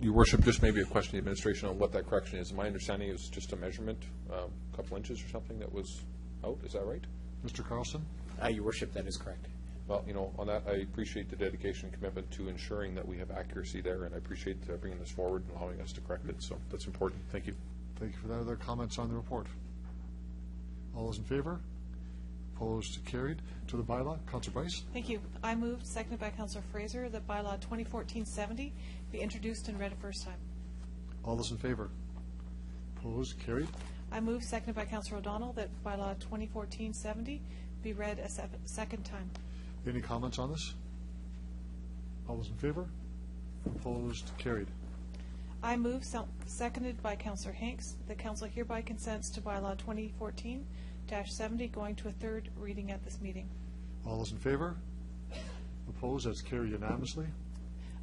[SPEAKER 4] Your Worship, just maybe a question to the administration on what that correction is. My understanding is just a measurement, a couple inches or something that was out. Is that right?
[SPEAKER 2] Mr. Carlson?
[SPEAKER 5] Your Worship, that is correct.
[SPEAKER 4] Well, on that, I appreciate the dedication and commitment to ensuring that we have accuracy there, and I appreciate bringing this forward and allowing us to correct it. So that's important. Thank you.
[SPEAKER 2] Thank you for that. Other comments on the report? All those in favor? Opposed? Carried. To the bylaw, Councilor Bryce.
[SPEAKER 8] Thank you. I moved, seconded by Councilor Fraser, that bylaw 2014-70 be introduced and read a first time.
[SPEAKER 2] All those in favor? Opposed? Carried.
[SPEAKER 8] I move, seconded by Councilor O'Donnell, that bylaw 2014-70 be read a second time.
[SPEAKER 2] Any comments on this? All those in favor? Opposed? Carried.
[SPEAKER 8] I move, seconded by Councilor Hanks, that Council hereby consents to bylaw 2014-70 going to a third reading at this meeting.
[SPEAKER 2] All those in favor? Opposed? That's carried unanimously.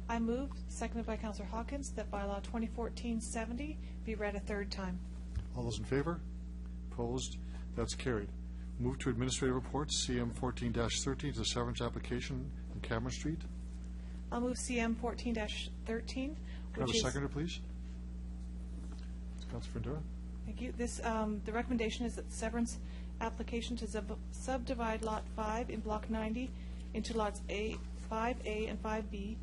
[SPEAKER 8] I move, seconded by Councilor Hawkins, that bylaw 2014-70 be read a third time.
[SPEAKER 2] All those in favor? Opposed? That's carried. Move to administrative reports, CM 14-13, the severance application in Cameron Street.
[SPEAKER 8] I'll move CM 14-13.
[SPEAKER 2] Can I have a seconder, please? Councilor Findera.
[SPEAKER 8] Thank you. This, the recommendation is that the severance application to subdivide Lot 5 in Block 90 into Lots 5A and 5B,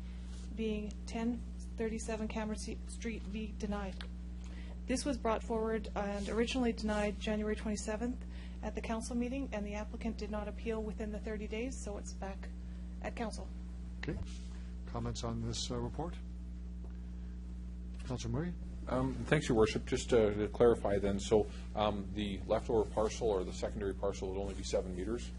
[SPEAKER 8] being 1037 Cameron Street, be denied. This was brought forward and originally denied January 27th at the council meeting, and the applicant did not appeal within the 30 days, so it's back at council.
[SPEAKER 2] Okay. Comments on this report? Councilor Murray?
[SPEAKER 4] Thanks, Your Worship. Just to clarify then, so the leftover parcel or the secondary parcel would only be 7 meters,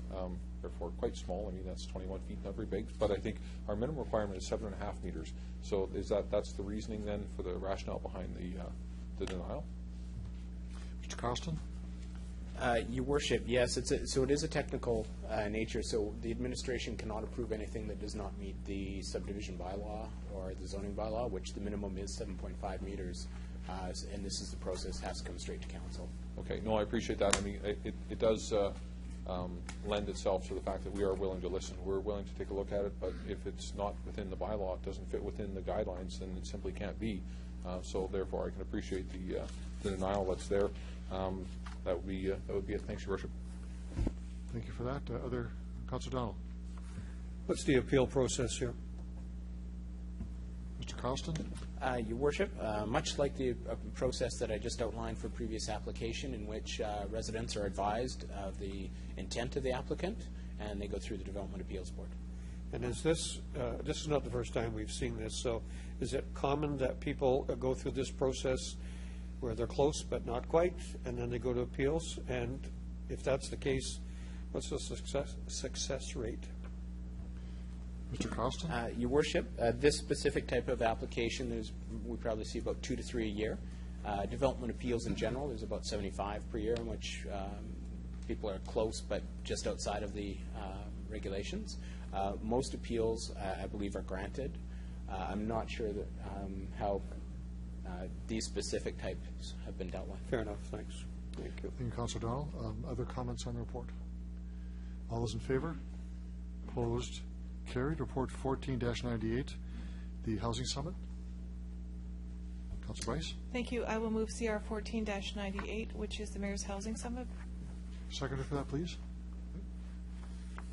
[SPEAKER 4] therefore quite small. I mean, that's 21 feet, not very big. But I think our minimum requirement is 7.5 meters. So is that's the reasoning then for the rationale behind the denial?
[SPEAKER 2] Mr. Carlston?
[SPEAKER 5] Your Worship, yes. So it is a technical nature. So the administration cannot approve anything that does not meet the subdivision bylaw or the zoning bylaw, which the minimum is 7.5 meters. And this is the process, has to come straight to council.
[SPEAKER 4] Okay. No, I appreciate that. I mean, it does lend itself to the fact that we are willing to listen. We're willing to take a look at it, but if it's not within the bylaw, it doesn't fit within the guidelines, then it simply can't be. So therefore, I can appreciate the denial that's there. That would be it. Thanks, Your Worship.
[SPEAKER 2] Thank you for that. Other Councilor Donald.
[SPEAKER 6] What's the appeal process here?
[SPEAKER 2] Mr. Carlston?
[SPEAKER 5] Your Worship, much like the process that I just outlined for previous application, in which residents are advised of the intent of the applicant, and they go through the Development Appeals Board.
[SPEAKER 6] And is this is not the first time we've seen this, so is it common that people go through this process where they're close but not quite, and then they go to appeals? And if that's the case, what's the success rate?
[SPEAKER 2] Mr. Carlston?
[SPEAKER 5] Your Worship, this specific type of application, we probably see about 2 to 3 a year. Development appeals in general, there's about 75 per year, in which people are close but just outside of the regulations. Most appeals, I believe, are granted. I'm not sure that how these specific types have been dealt with.
[SPEAKER 6] Fair enough. Thanks. Thank you.
[SPEAKER 2] Thank you, Councilor Donald. Other comments on the report? All those in favor? Opposed? Carried. Report 14-98, the Housing Summit. Councilor Bryce?
[SPEAKER 8] Thank you. I will move CR 14-98, which is the Mayor's Housing Summit.
[SPEAKER 2] Seconder for that, please.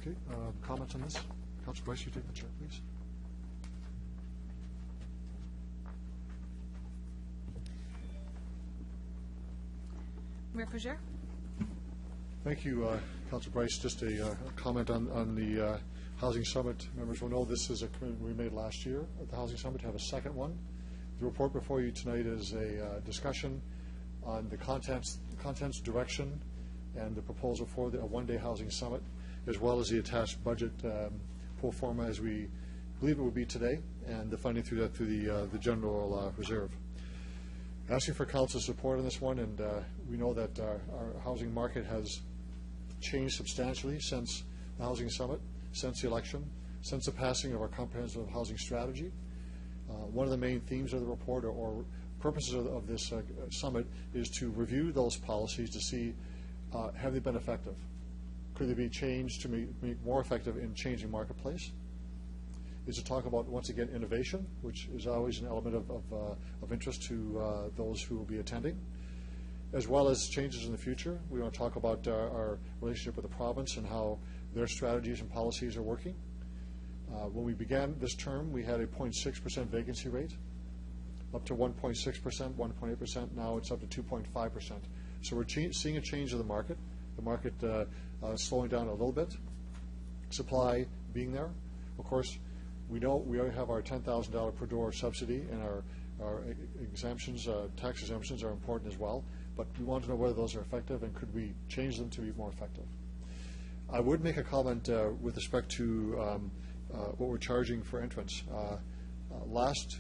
[SPEAKER 2] Okay. Comments on this? Councilor Bryce, you take the chair, please.
[SPEAKER 8] Mayor Pager?
[SPEAKER 2] Thank you, Councilor Bryce. Just a comment on the Housing Summit. Members will know this is a commitment we made last year at the Housing Summit to have a second one. The report before you tonight is a discussion on the contents, direction, and the proposal for a one-day Housing Summit, as well as the attached budget pro forma as we believe it would be today, and the funding through the general reserve. Asking for council support on this one, and we know that our housing market has changed substantially since the Housing Summit, since the election, since the passing of our comprehensive housing strategy. One of the main themes of the report or purposes of this summit is to review those policies to see have they been effective? Could they be changed to make more effective in changing marketplace? Is to talk about, once again, innovation, which is always an element of interest to those who will be attending, as well as changes in the future. We want to talk about our relationship with the province and how their strategies and policies are working. When we began this term, we had a 0.6% vacancy rate, up to 1.6%, 1.8%. Now it's up to 2.5%. So we're seeing a change of the market slowing down a little bit, supply being there. Of course, we know we already have our $10,000 per door subsidy, and our exemptions, tax exemptions are important as well. But we want to know whether those are effective and could we change them to be more effective. I would make a comment with respect to what we're charging for entrance. Last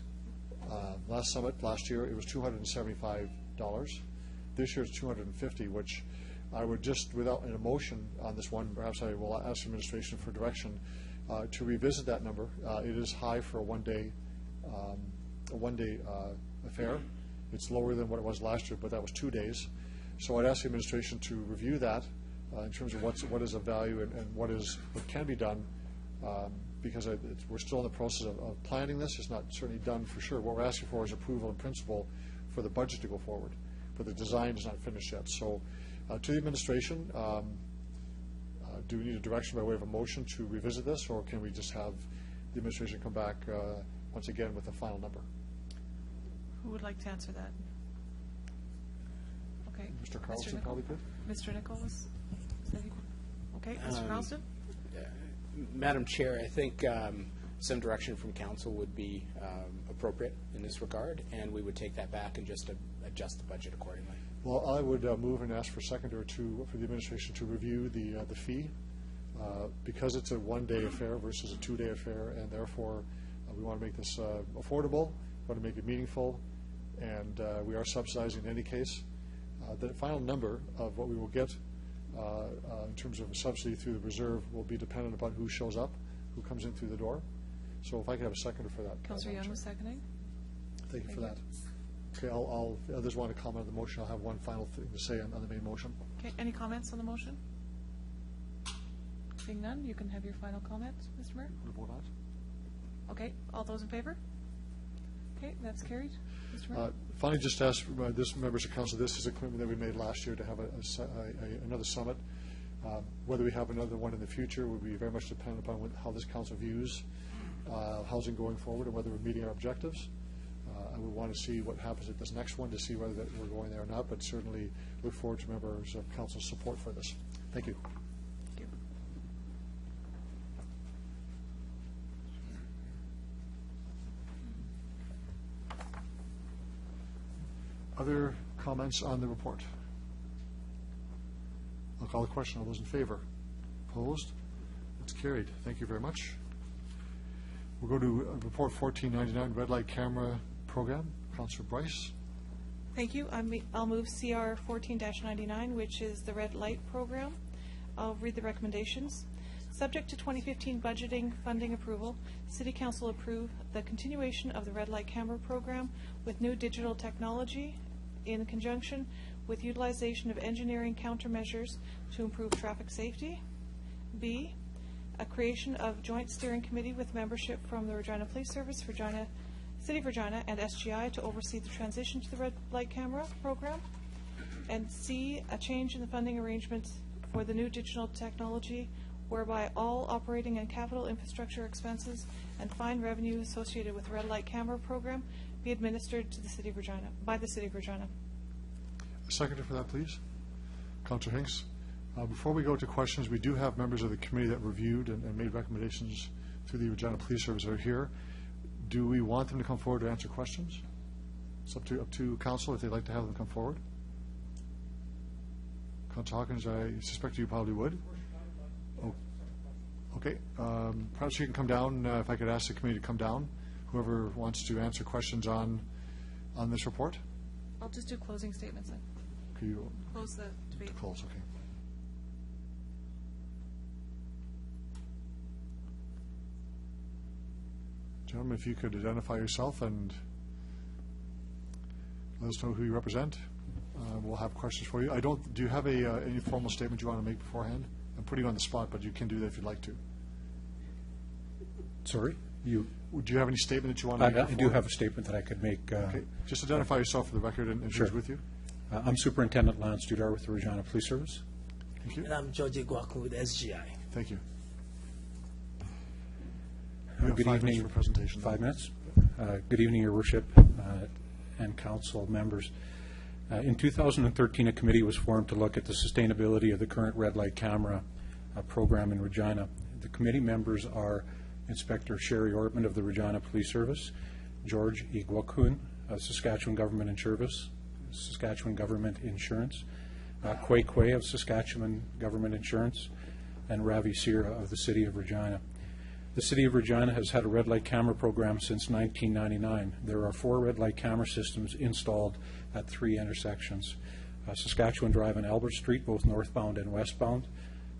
[SPEAKER 2] summit, last year, it was $275. This year it's $250, which I would just, without an emotion on this one, perhaps I will ask the administration for direction to revisit that number. It is high for a one-day affair. It's lower than what it was last year, but that was 2 days. So I'd ask the administration to review that in terms of what is of value and what can be done, because we're still in the process of planning this. It's not certainly done for sure. What we're asking for is approval in principle for the budget to go forward, but the design is not finished yet. So to the administration, do we need a direction by way of a motion to revisit this, or can we just have the administration come back once again with a final number?
[SPEAKER 8] Who would like to answer that? Okay.
[SPEAKER 2] Mr. Carlson probably could.
[SPEAKER 8] Mr. Nicholas? Okay, Mr. Carlson?
[SPEAKER 5] Madam Chair, I think some direction from council would be appropriate in this regard, and we would take that back and just adjust the budget accordingly.
[SPEAKER 2] Well, I would move and ask for a second or two for the administration to review the fee, because it's a one-day affair versus a two-day affair, and therefore we want to make this affordable, we want to make it meaningful, and we are subsidizing in any case. The final number of what we will get in terms of a subsidy through the reserve will be dependent upon who shows up, who comes in through the door. So if I could have a seconder for that.
[SPEAKER 8] Councillor Young was seconding.
[SPEAKER 2] Thank you for that. Okay, others want to comment on the motion. I'll have one final thing to say on the main motion.
[SPEAKER 8] Okay, any comments on the motion? Seeing none, you can have your final comments, Mr. Mayor.
[SPEAKER 2] Vote on it.
[SPEAKER 8] Okay, all those in favor? Okay, that's carried. Mr. Mayor?
[SPEAKER 2] Finally, just ask this members of council, this is a commitment that we made last year to have another summit. Whether we have another one in the future will be very much dependent upon how this council views housing going forward and whether we're meeting our objectives. I would want to see what happens at this next one to see whether we're going there or not, but certainly look forward to members of council's support for this. Thank you.
[SPEAKER 8] Thank you.
[SPEAKER 2] Other comments on the report? I'll call the question. All those in favor? Opposed? It's carried. Thank you very much. We'll go to report 1499, red light camera program. Councillor Bryce.
[SPEAKER 8] Thank you. I'll move CR 14-99, which is the red light program. I'll read the recommendations. Subject to 2015 budgeting funding approval, City Council approve the continuation of the red light camera program with new digital technology in conjunction with utilization of engineering countermeasures to improve traffic safety. B, a creation of joint steering committee with membership from the Regina Police Service, City of Regina, and SGI to oversee the transition to the red light camera program. And C, a change in the funding arrangements for the new digital technology whereby all operating and capital infrastructure expenses and fine revenue associated with the red light camera program be administered to the City of Regina, by the City of Regina.
[SPEAKER 2] A seconder for that, please. Councilor Hinks. Before we go to questions, we do have members of the committee that reviewed and made recommendations through the Regina Police Service that are here. Do we want them to come forward to answer questions? It's up to council if they'd like to have them come forward. Councilor Hawkins, I suspect you probably would. Oh, okay. Perhaps you can come down. If I could ask the committee to come down, whoever wants to answer questions on this report.
[SPEAKER 8] I'll just do closing statements then.
[SPEAKER 2] Could you
[SPEAKER 8] Close the debate.
[SPEAKER 2] close? Okay. Gentlemen, if you could identify yourself and let us know who you represent. We'll have questions for you. Do you have any formal statement you want to make beforehand? I'm putting you on the spot, but you can do that if you'd like to.
[SPEAKER 16] Sorry?
[SPEAKER 2] Do you have any statement that you want to make?
[SPEAKER 16] I do have a statement that I could make.
[SPEAKER 2] Okay. Just identify yourself for the record and
[SPEAKER 16] Sure.
[SPEAKER 2] who's with you.
[SPEAKER 16] I'm Superintendent Lance Dudar with the Regina Police Service.
[SPEAKER 2] Thank you.
[SPEAKER 17] And I'm George Iguaku with SGI.
[SPEAKER 2] Thank you.
[SPEAKER 16] Good
[SPEAKER 2] 5 minutes
[SPEAKER 16] evening.
[SPEAKER 2] for presentation.
[SPEAKER 16] 5 minutes. Good evening, Your Worship and council members. In 2013, a committee was formed to look at the sustainability of the current red light camera program in Regina. The committee members are Inspector Sherry Ortman of the Regina Police Service, George Iguakun of Saskatchewan Government Insurance, Kwei Kwei of Saskatchewan Government Insurance, and Ravi Sira of the City of Regina. The City of Regina has had a red light camera program since 1999. There are 4 red light camera systems installed at 3 intersections. Saskatchewan Drive and Albert Street, both northbound and westbound,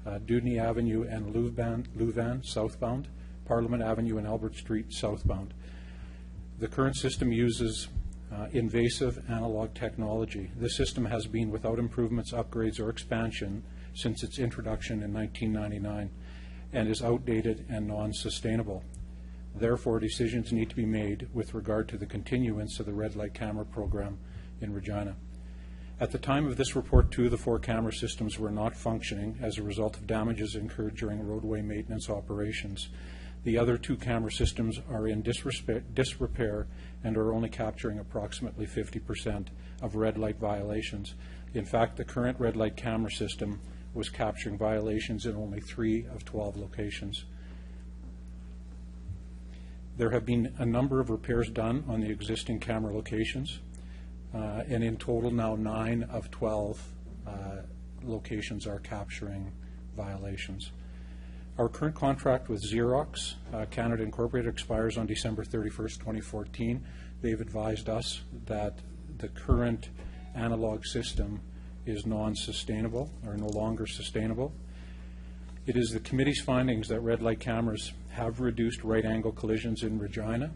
[SPEAKER 16] Dudney Avenue and Louvain, southbound, Parliament Avenue and Albert Street, southbound. The current system uses invasive analog technology. This system has been without improvements, upgrades, or expansion since its introduction in 1999 and is outdated and non-sustainable. Therefore, decisions need to be made with regard to the continuance of the red light camera program in Regina. At the time of this report, 2 of the 4 camera systems were not functioning as a result of damages incurred during roadway maintenance operations. The other 2 camera systems are in disrepair and are only capturing approximately 50% of red light violations. In fact, the current red light camera system was capturing violations in only 3 of 12 locations. There have been a number of repairs done on the existing camera locations, and in total now 9 of 12 locations are capturing violations. Our current contract with Xerox Canada Incorporated expires on December 31st, 2014. They've advised us that the current analog system is non-sustainable or no longer sustainable. It is the committee's findings that red light cameras have reduced right-angle collisions in Regina.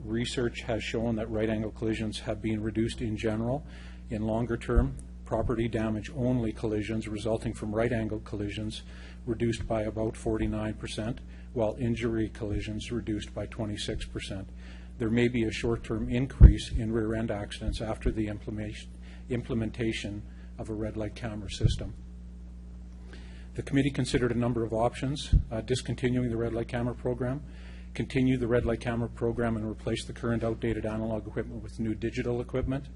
[SPEAKER 16] Research has shown that right-angle collisions have been reduced in general. In longer term, property damage only collisions resulting from right-angle collisions reduced by about 49%, while injury collisions reduced by 26%. There may be a short-term increase in rear-end accidents after the implementation of a red light camera system. The committee considered a number of options: discontinuing the red light camera program, continue the red light camera program and replace the current outdated analog equipment with new digital equipment,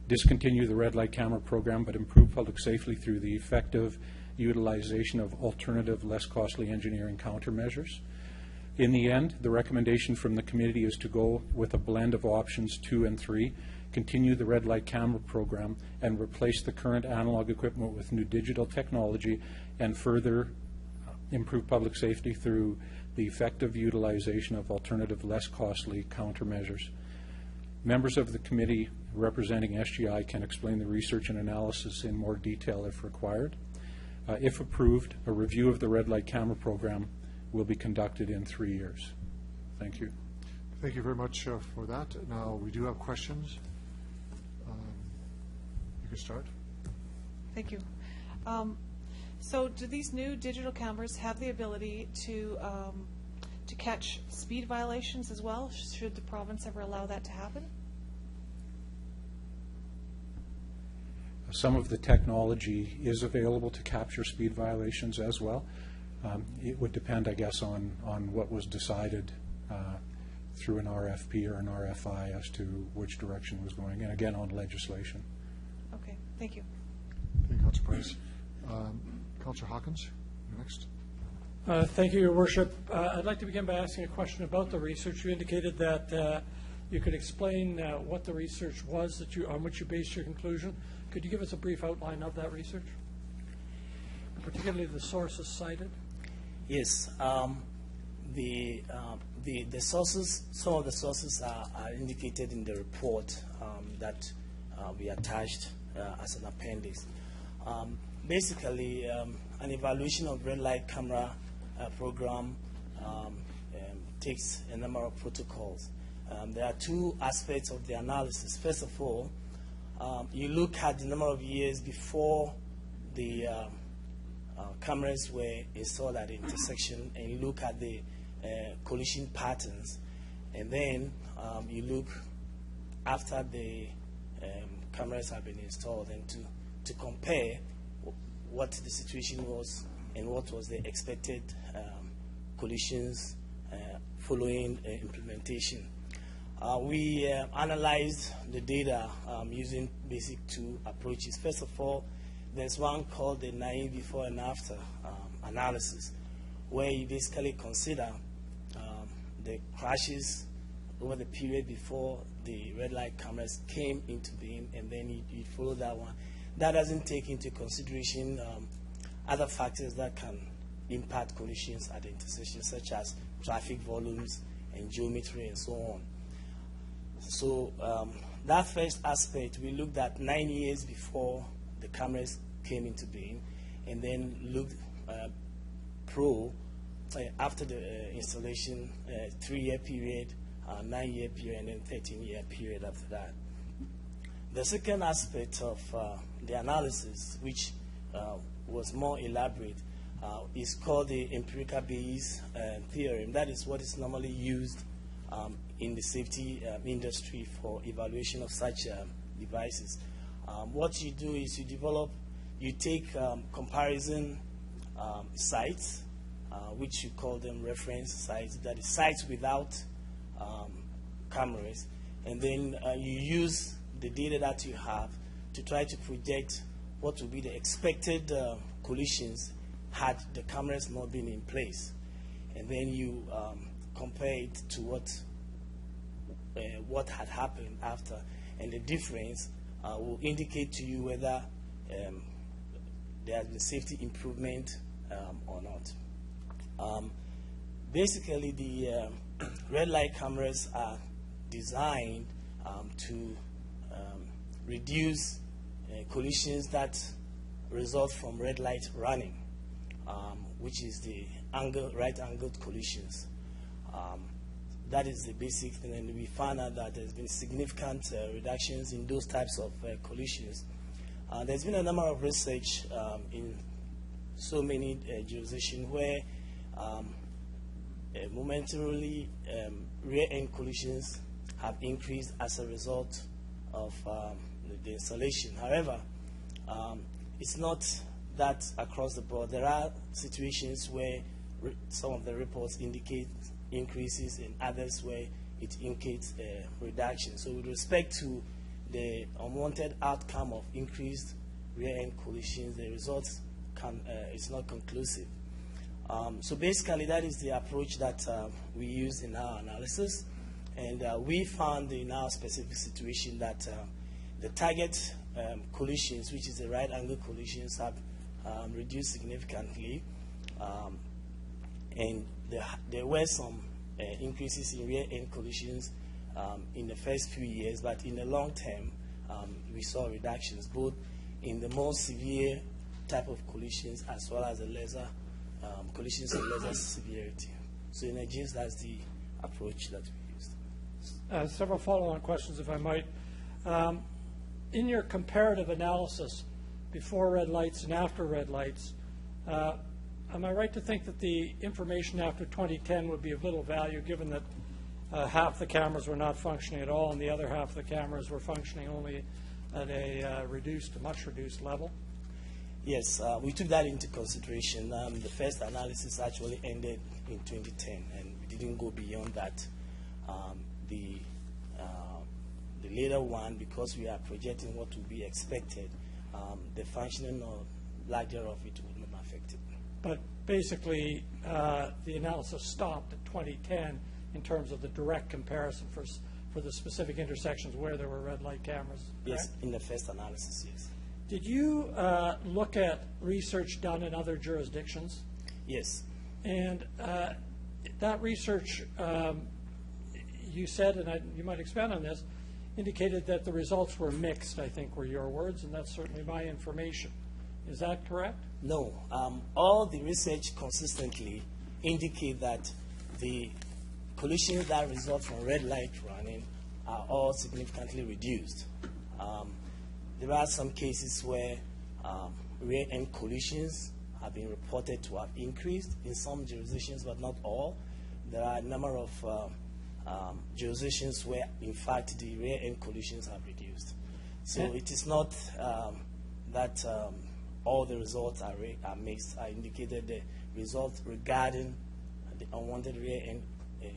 [SPEAKER 16] discontinue the red light camera program but improve public safety through the effective utilization of alternative, less costly engineering countermeasures. In the end, the recommendation from the committee is to go with a blend of options 2 and 3, continue the red light camera program and replace the current analog equipment with new digital technology and further improve public safety through the effective utilization of alternative, less costly countermeasures. Members of the committee representing SGI can explain the research and analysis in more detail if required. If approved, a review of the red light camera program will be conducted in 3 years. Thank you.
[SPEAKER 2] Thank you very much for that. Now, we do have questions. You can start.
[SPEAKER 8] Thank you. So do these new digital cameras have the ability to catch speed violations as well? Should the province ever allow that to happen?
[SPEAKER 16] Some of the technology is available to capture speed violations as well. It would depend, I guess, on what was decided through an RFP or an RFI as to which direction was going, and again, on legislation.
[SPEAKER 8] Okay, thank you.
[SPEAKER 2] Thank you, Councilor Price. Councilor Hawkins, you're next.
[SPEAKER 9] Thank you, Your Worship. I'd like to begin by asking a question about the research. You indicated that you could explain what the research was on which you based your conclusion. Could you give us a brief outline of that research, particularly the sources cited?
[SPEAKER 17] Yes. The sources, some of the sources are indicated in the report that we attached as an appendix. Basically, an evaluation of red light camera program takes a number of protocols. There are two aspects of the analysis. First of all, you look at the number of years before the cameras were installed at the intersection, and you look at the collision patterns, and then you look after the cameras have been installed, and to compare what the situation was and what was the expected collisions following implementation. We analyzed the data using basic two approaches. First of all, there's one called the naive before and after analysis, where you basically consider the crashes over the period before the red light cameras came into being, and then you follow that one. That doesn't take into consideration other factors that can impact collisions at the intersection, such as traffic volumes and geometry and so on. So that first aspect, we looked at 9 years before the cameras came into being, and then looked after the installation, 3-year period, 9-year period, and then 13-year period after that. The second aspect of the analysis, which was more elaborate, is called the empirical Bayes theorem. That is what is normally used in the safety industry for evaluation of such devices. What you do is you take comparison sites, which you call them reference sites, that is sites without cameras, and then you use the data that you have to try to project what would be the expected collisions had the cameras not been in place. And then you compare it to what had happened after, and the difference will indicate to you whether there has been safety improvement or not. Basically, the red light cameras are designed to reduce collisions that result from red light running, which is the right-angled collisions. That is the basic thing, and we found out that there's been significant reductions in those types of collisions. There's been a number of research in so many jurisdictions where momentarily rear-end collisions have increased as a result of the installation. However, it's not that across the board. There are situations where some of the reports indicate increases and others where it indicates reduction. So with respect to the unwanted outcome of increased rear-end collisions, the results is not conclusive. So basically, that is the approach that we use in our analysis. And we found in our specific situation that the target collisions, which is the right-angle collisions, have reduced significantly. And there were some increases in rear-end collisions in the first few years, but in the long term, we saw reductions, both in the more severe type of collisions as well as the lesser collisions of lesser severity. So in a gist, that's the approach that we used.
[SPEAKER 9] Several follow-on questions, if I might. In your comparative analysis before red lights and after red lights, am I right to think that the information after 2010 would be of little value, given that half the cameras were not functioning at all and the other half of the cameras were functioning only at a much reduced level?
[SPEAKER 17] Yes, we took that into consideration. The first analysis actually ended in 2010, and we didn't go beyond that. The later one, because we are projecting what would be expected, the functioning or lack thereof it would not affect it.
[SPEAKER 9] But basically, the analysis stopped at 2010 in terms of the direct comparison for the specific intersections where there were red light cameras.
[SPEAKER 17] Yes,
[SPEAKER 9] correct?
[SPEAKER 17] in the first analysis, yes.
[SPEAKER 9] Did you look at research done in other jurisdictions?
[SPEAKER 17] Yes.
[SPEAKER 9] And that research, you said, and you might expand on this, indicated that the results were mixed, I think were your words, and that's certainly my information. Is that correct?
[SPEAKER 17] No. All the research consistently indicate that the collisions that result from red light running are all significantly reduced. There are some cases where rear-end collisions have been reported to have increased in some jurisdictions, but not all. There are a number of jurisdictions where, in fact, the rear-end collisions have reduced. So it is not that all the results are mixed. I indicated the results regarding the unwanted rear-end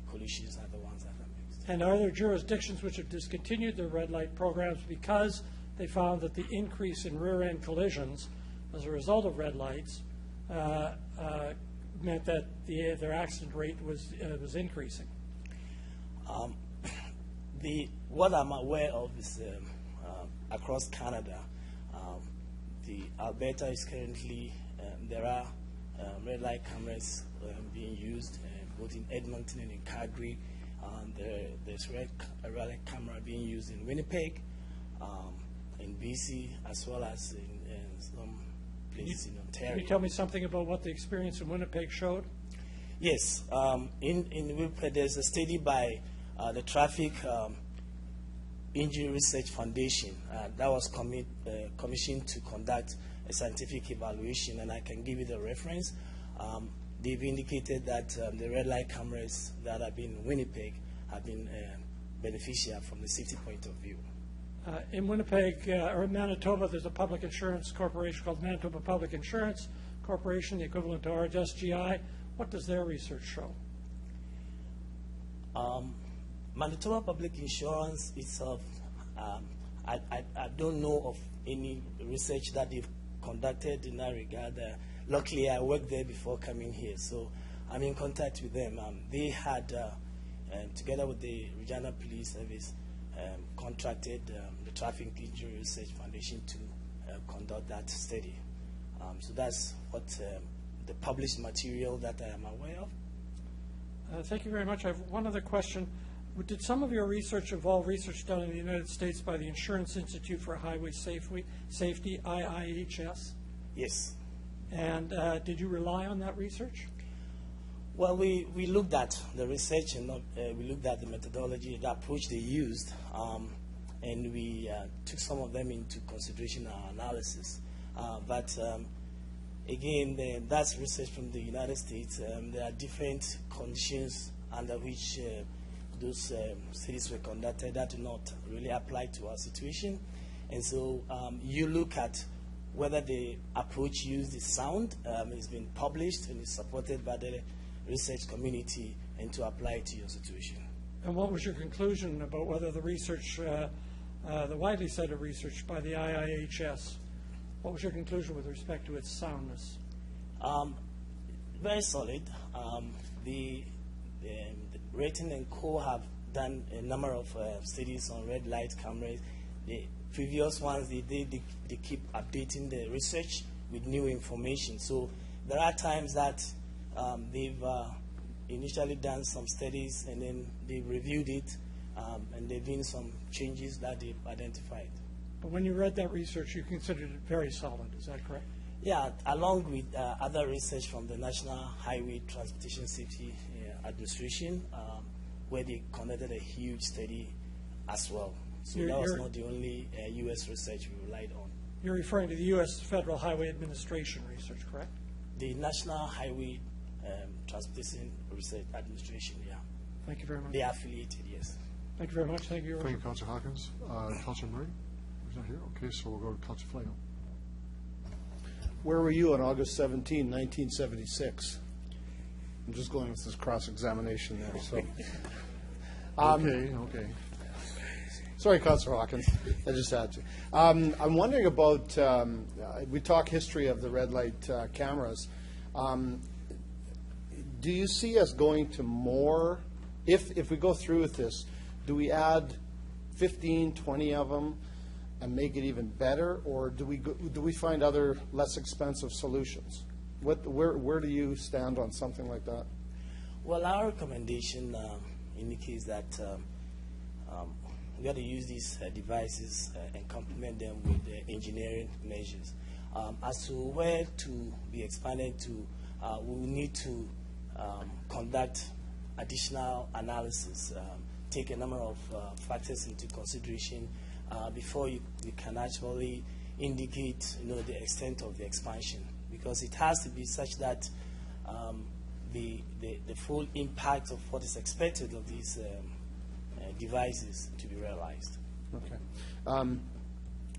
[SPEAKER 17] collisions are the ones that are mixed.
[SPEAKER 9] And are there jurisdictions which have discontinued their red light programs because they found that the increase in rear-end collisions as a result of red lights meant that their accident rate was increasing?
[SPEAKER 17] What I'm aware of is across Canada, the Alberta is currently, there are red light cameras being used both in Edmonton and in Calgary. There's a red light camera being used in Winnipeg, in BC, as well as in some places in Ontario.
[SPEAKER 9] Can you tell me something about what the experience in Winnipeg showed?
[SPEAKER 17] Yes. In Winnipeg, there's a study by the Traffic Injury Research Foundation that was commissioned to conduct a scientific evaluation, and I can give you the reference. They've indicated that the red light cameras that have been in Winnipeg have been beneficial from the safety point of view.
[SPEAKER 9] In Winnipeg, or in Manitoba, there's a public insurance corporation called Manitoba Public Insurance Corporation, the equivalent to RSGI. What does their research show?
[SPEAKER 17] Manitoba Public Insurance itself, I don't know of any research that they've conducted in that regard. Luckily, I worked there before coming here, so I'm in contact with them. They had, together with the Regina Police Service, contracted the Traffic Injury Research Foundation to conduct that study. So that's what the published material that I am aware of.
[SPEAKER 9] Thank you very much. I have one other question. Did some of your research involve research done in the United States by the Insurance Institute for Highway Safety, IIHS?
[SPEAKER 17] Yes.
[SPEAKER 9] And did you rely on that research?
[SPEAKER 17] Well, we looked at the research and we looked at the methodology, the approach they used, and we took some of them into consideration in our analysis. But again, that's research from the United States. There are different conditions under which those studies were conducted that do not really apply to our situation. And so you look at whether the approach used is sound, it's been published and is supported by the research community, and to apply it to your situation.
[SPEAKER 9] And what was your conclusion about whether the research, the widely cited research by the IIHS, what was your conclusion with respect to its soundness?
[SPEAKER 17] Very solid. The Rating and Co. have done a number of studies on red light cameras. The previous ones, they keep updating the research with new information. So there are times that they've initially done some studies and then they've reviewed it and there have been some changes that they've identified.
[SPEAKER 9] But when you read that research, you considered it very solid, is that correct?
[SPEAKER 17] Yeah, along with other research from the National Highway Transportation Safety Administration, where they conducted a huge study as well. So that was not the only U.S. research we relied on.
[SPEAKER 9] You're referring to the U.S. Federal Highway Administration research, correct?
[SPEAKER 17] The National Highway Transportation Research Administration, yeah.
[SPEAKER 9] Thank you very much.
[SPEAKER 17] They are affiliated, yes.
[SPEAKER 9] Thank you very much. Thank you, Your
[SPEAKER 2] Thank you,
[SPEAKER 9] Worship.
[SPEAKER 2] Councillor Hawkins. Councillor Murray? He's not here? Okay, so we'll go to Councillor Flanagan.
[SPEAKER 3] Where were you on August 17, 1976? I'm just going with this cross-examination there. So,
[SPEAKER 2] Okay.
[SPEAKER 3] Sorry, Councillor Hawkins. I just had to. I'm wondering about, we talk history of the red light cameras. Do you see us going to more, if we go through with this, do we add 15, 20 of them and make it even better, or do we find other less expensive solutions? Where do you stand on something like that?
[SPEAKER 17] Well, our recommendation indicates that we got to use these devices and complement them with engineering measures. As to where to be expanded to, we will need to conduct additional analysis, take a number of factors into consideration before you can actually indicate, the extent of the expansion, because it has to be such that the full impact of what is expected of these devices to be realized.
[SPEAKER 3] Okay.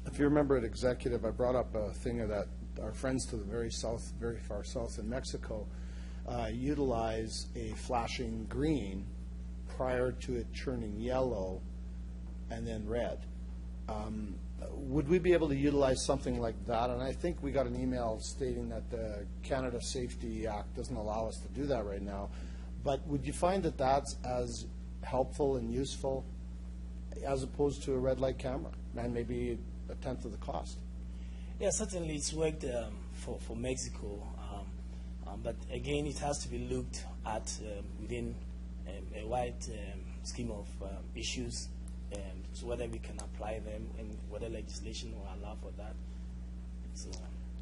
[SPEAKER 3] If you remember at Executive, I brought up a thing that our friends to the very far south in Mexico utilize a flashing green prior to it turning yellow and then red. Would we be able to utilize something like that? And I think we got an email stating that the Canada Safety Act doesn't allow us to do that right now. But would you find that that's as helpful and useful as opposed to a red light camera, and maybe a tenth of the cost?
[SPEAKER 17] Yeah, certainly it's worked for Mexico, but again, it has to be looked at within a wide scheme of issues, so whether we can apply them and whether legislation will allow for that. So,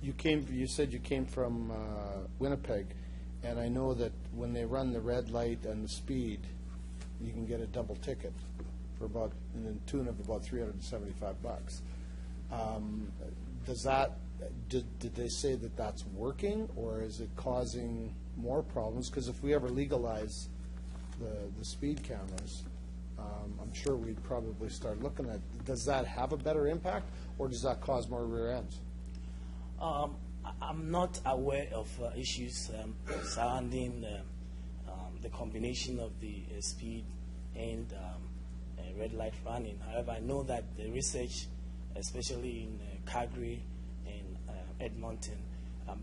[SPEAKER 3] you said you came from Winnipeg, and I know that when they run the red light and the speed, you can get a double ticket for about in the tune of about $375. Did they say that that's working, or is it causing more problems? Because if we ever legalize the speed cameras, I'm sure we'd probably start looking at, does that have a better impact, or does that cause more rear ends?
[SPEAKER 17] I'm not aware of issues surrounding the combination of the speed and red light running. However, I know that the research, especially in Calgary and Edmonton,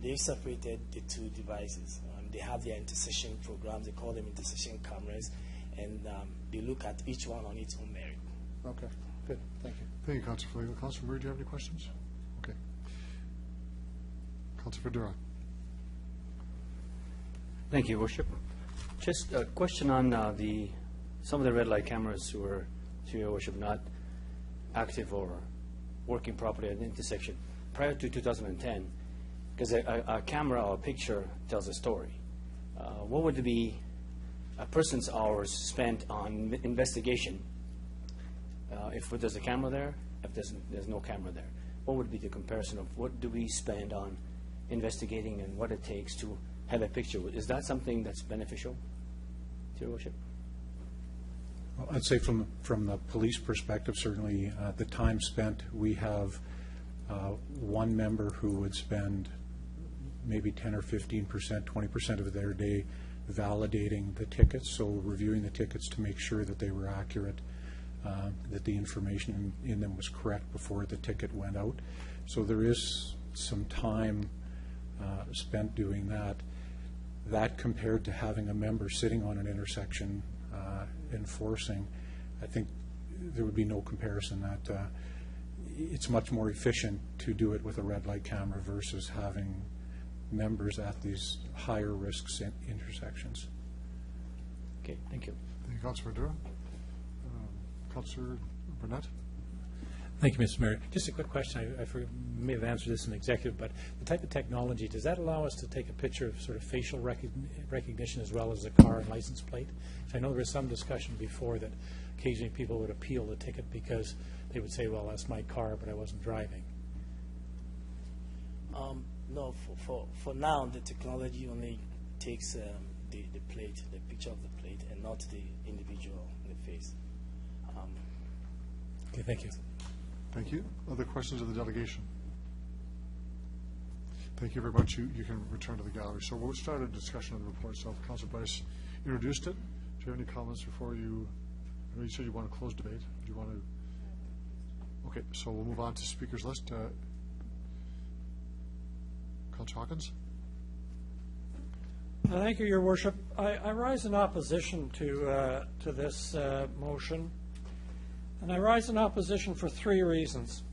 [SPEAKER 17] they've separated the two devices. They have their intersection programs. They call them intersection cameras, and they look at each one on its own merit.
[SPEAKER 3] Okay, good. Thank you.
[SPEAKER 2] Thank you, Councillor Flagle. Councillor Murray, do you have any questions? Okay. Councillor Fedora.
[SPEAKER 15] Thank you, Worship. Just a question on some of the red light cameras who are, to your Worship, not active or working properly at the intersection. Prior to 2010, because a camera or a picture tells a story, what would be a person's hours spent on investigation if there's a camera there, if there's no camera there? What would be the comparison of what do we spend on investigating and what it takes to have a picture? Is that something that's beneficial to your Worship?
[SPEAKER 16] Well, I'd say from the police perspective, certainly the time spent, we have one member who would spend maybe 10 or 15%, 20% of their day validating the tickets, so reviewing the tickets to make sure that they were accurate, that the information in them was correct before the ticket went out. So there is some time spent doing that. That compared to having a member sitting on an intersection enforcing, I think there would be no comparison. That it's much more efficient to do it with a red light camera versus having members at these higher risk intersections.
[SPEAKER 15] Okay, thank you.
[SPEAKER 2] Thank you, Councillor Fedora. Councillor Burnett.
[SPEAKER 14] Thank you, Mr. Mayor. Just a quick question. I may have answered this in executive, but the type of technology, does that allow us to take a picture of sort of facial recognition as well as the car and license plate? I know there was some discussion before that occasionally people would appeal the ticket because they would say, well, that's my car, but I wasn't driving.
[SPEAKER 17] No, for now, the technology only takes the plate, the picture of the plate, and not the individual in the face.
[SPEAKER 14] Okay, thank you.
[SPEAKER 2] Thank you. Other questions of the delegation? Thank you very much. You can return to the gallery. So we'll start a discussion on the report itself. Councillor Bryce introduced it. Do you have any comments before you? I know you said you want to close debate. Do you want to? Okay, so we'll move on to speakers list. Councillor Hawkins?
[SPEAKER 9] Thank you, Your Worship. I rise in opposition to this motion, and I rise in opposition for 3 reasons.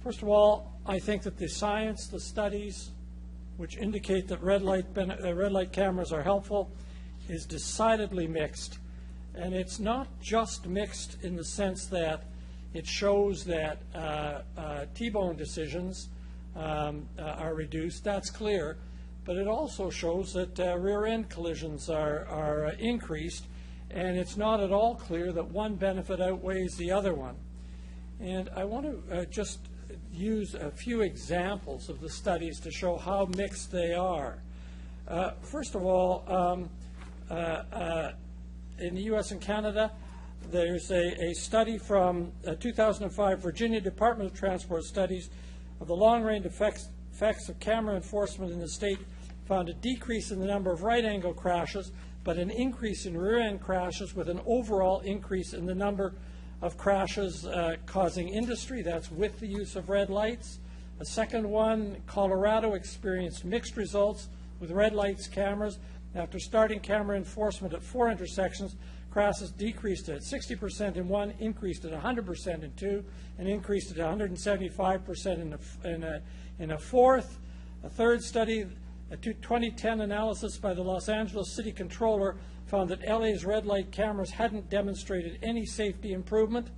[SPEAKER 9] First of all, I think that the science, the studies, which indicate that red light cameras are helpful, is decidedly mixed. And it's not just mixed in the sense that it shows that T-bone decisions are reduced. That's clear. But it also shows that rear-end collisions are increased, and it's not at all clear that one benefit outweighs the other one. And I want to just use a few examples of the studies to show how mixed they are. First of all, in the U.S. and Canada, there's a study from 2005 Virginia Department of Transport Studies of the long-range effects of camera enforcement in the state found a decrease in the number of right-angle crashes, but an increase in rear-end crashes with an overall increase in the number of crashes causing industry. That's with the use of red lights. A second one, Colorado experienced mixed results with red lights cameras. After starting camera enforcement at 4 intersections, crashes decreased at 60% in one, increased at 100% in two, and increased at 175% in a fourth. A third study, a 2010 analysis by the Los Angeles City Controller found that LA's red light cameras hadn't demonstrated any safety improvement.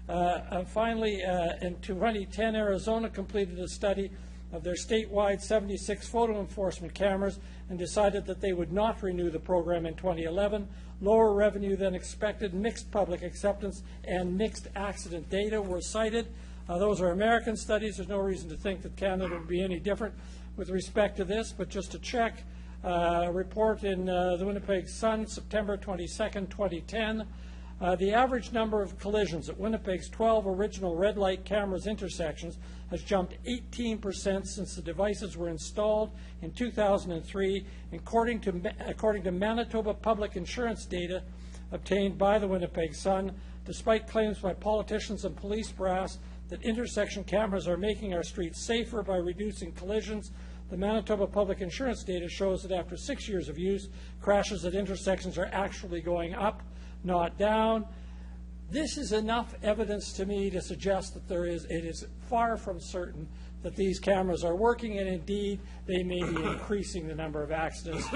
[SPEAKER 9] Finally, in 2010, Arizona completed a study of their statewide 76 photo enforcement cameras and decided that they would not renew the program in 2011. Lower revenue than expected, mixed public acceptance, and mixed accident data were cited. Those are American studies. There's no reason to think that Canada would be any different with respect to this, but just to check, a report in the Winnipeg Sun, September 22nd, 2010, the average number of collisions at Winnipeg's 12 original red light cameras intersections has jumped 18% since the devices were installed in 2003, according to Manitoba public insurance data obtained by the Winnipeg Sun, despite claims by politicians and police brass that intersection cameras are making our streets safer by reducing collisions. The Manitoba public insurance data shows that after 6 years of use, crashes at intersections are actually going up, not down. This is enough evidence to me to suggest that it is far from certain that these cameras are working, and indeed they may be increasing the number of accidents,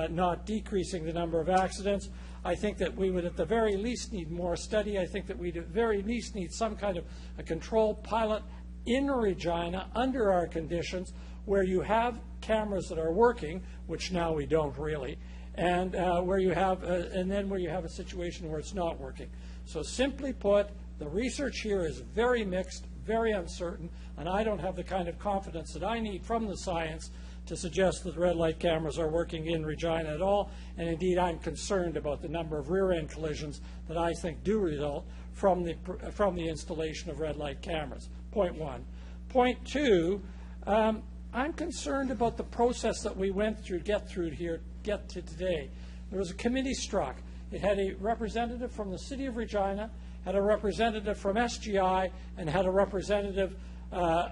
[SPEAKER 9] not decreasing the number of accidents. I think that we would at the very least need more study. I think that we at the very least need some kind of a control pilot in Regina under our conditions where you have cameras that are working, which now we don't really, and where you have a situation where it's not working. So simply put, the research here is very mixed, very uncertain, and I don't have the kind of confidence that I need from the science to suggest that red light cameras are working in Regina at all, and indeed I'm concerned about the number of rear-end collisions that I think do result from the installation of red light cameras. Point one. Point two, I'm concerned about the process that we went through, get to today. There was a committee struck. It had a representative from the City of Regina, had a representative from SGI, and had a representative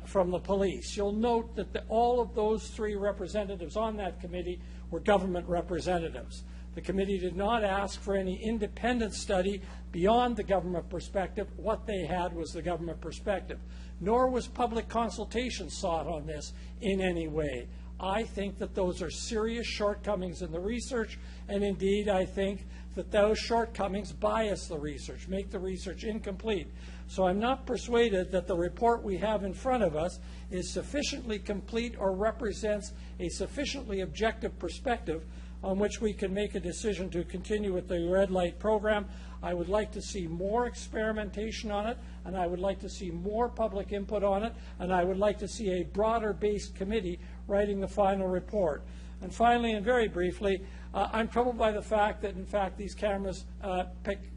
[SPEAKER 9] from the police. You'll note that all of those 3 representatives on that committee were government representatives. The committee did not ask for any independent study beyond the government perspective. What they had was the government perspective. Nor was public consultation sought on this in any way. I think that those are serious shortcomings in the research, and indeed I think that those shortcomings bias the research, make the research incomplete. So I'm not persuaded that the report we have in front of us is sufficiently complete or represents a sufficiently objective perspective on which we can make a decision to continue with the red light program. I would like to see more experimentation on it, and I would like to see more public input on it, and I would like to see a broader-based committee writing the final report. And finally, and very briefly, I'm troubled by the fact that, in fact, these cameras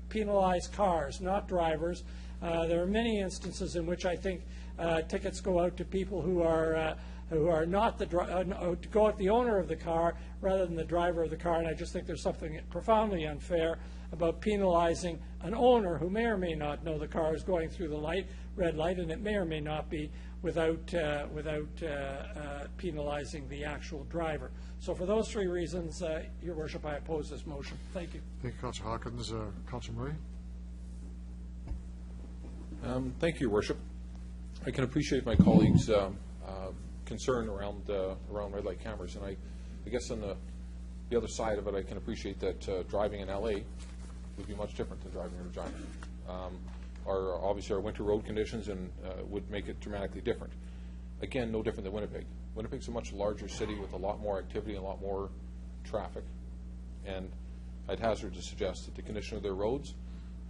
[SPEAKER 9] penalize cars, not drivers. There are many instances in which I think tickets go out to people who are not go at the owner of the car rather than the driver of the car, and I just think there's something profoundly unfair about penalizing an owner who may or may not know the car is going through the red light, and it may or may not be, without penalizing the actual driver. So for those three reasons, Your Worship, I oppose this motion. Thank you.
[SPEAKER 2] Thank you, Councillor Hawkins. Councillor Murray?
[SPEAKER 4] Thank you, Your Worship. I can appreciate my colleagues' concern around red light cameras, and I guess on the other side of it, I can appreciate that driving in LA would be much different than driving in Regina. Obviously, our winter road conditions would make it dramatically different. Again, no different than Winnipeg. Winnipeg's a much larger city with a lot more activity and a lot more traffic, and I'd hazard to suggest that the condition of their roads,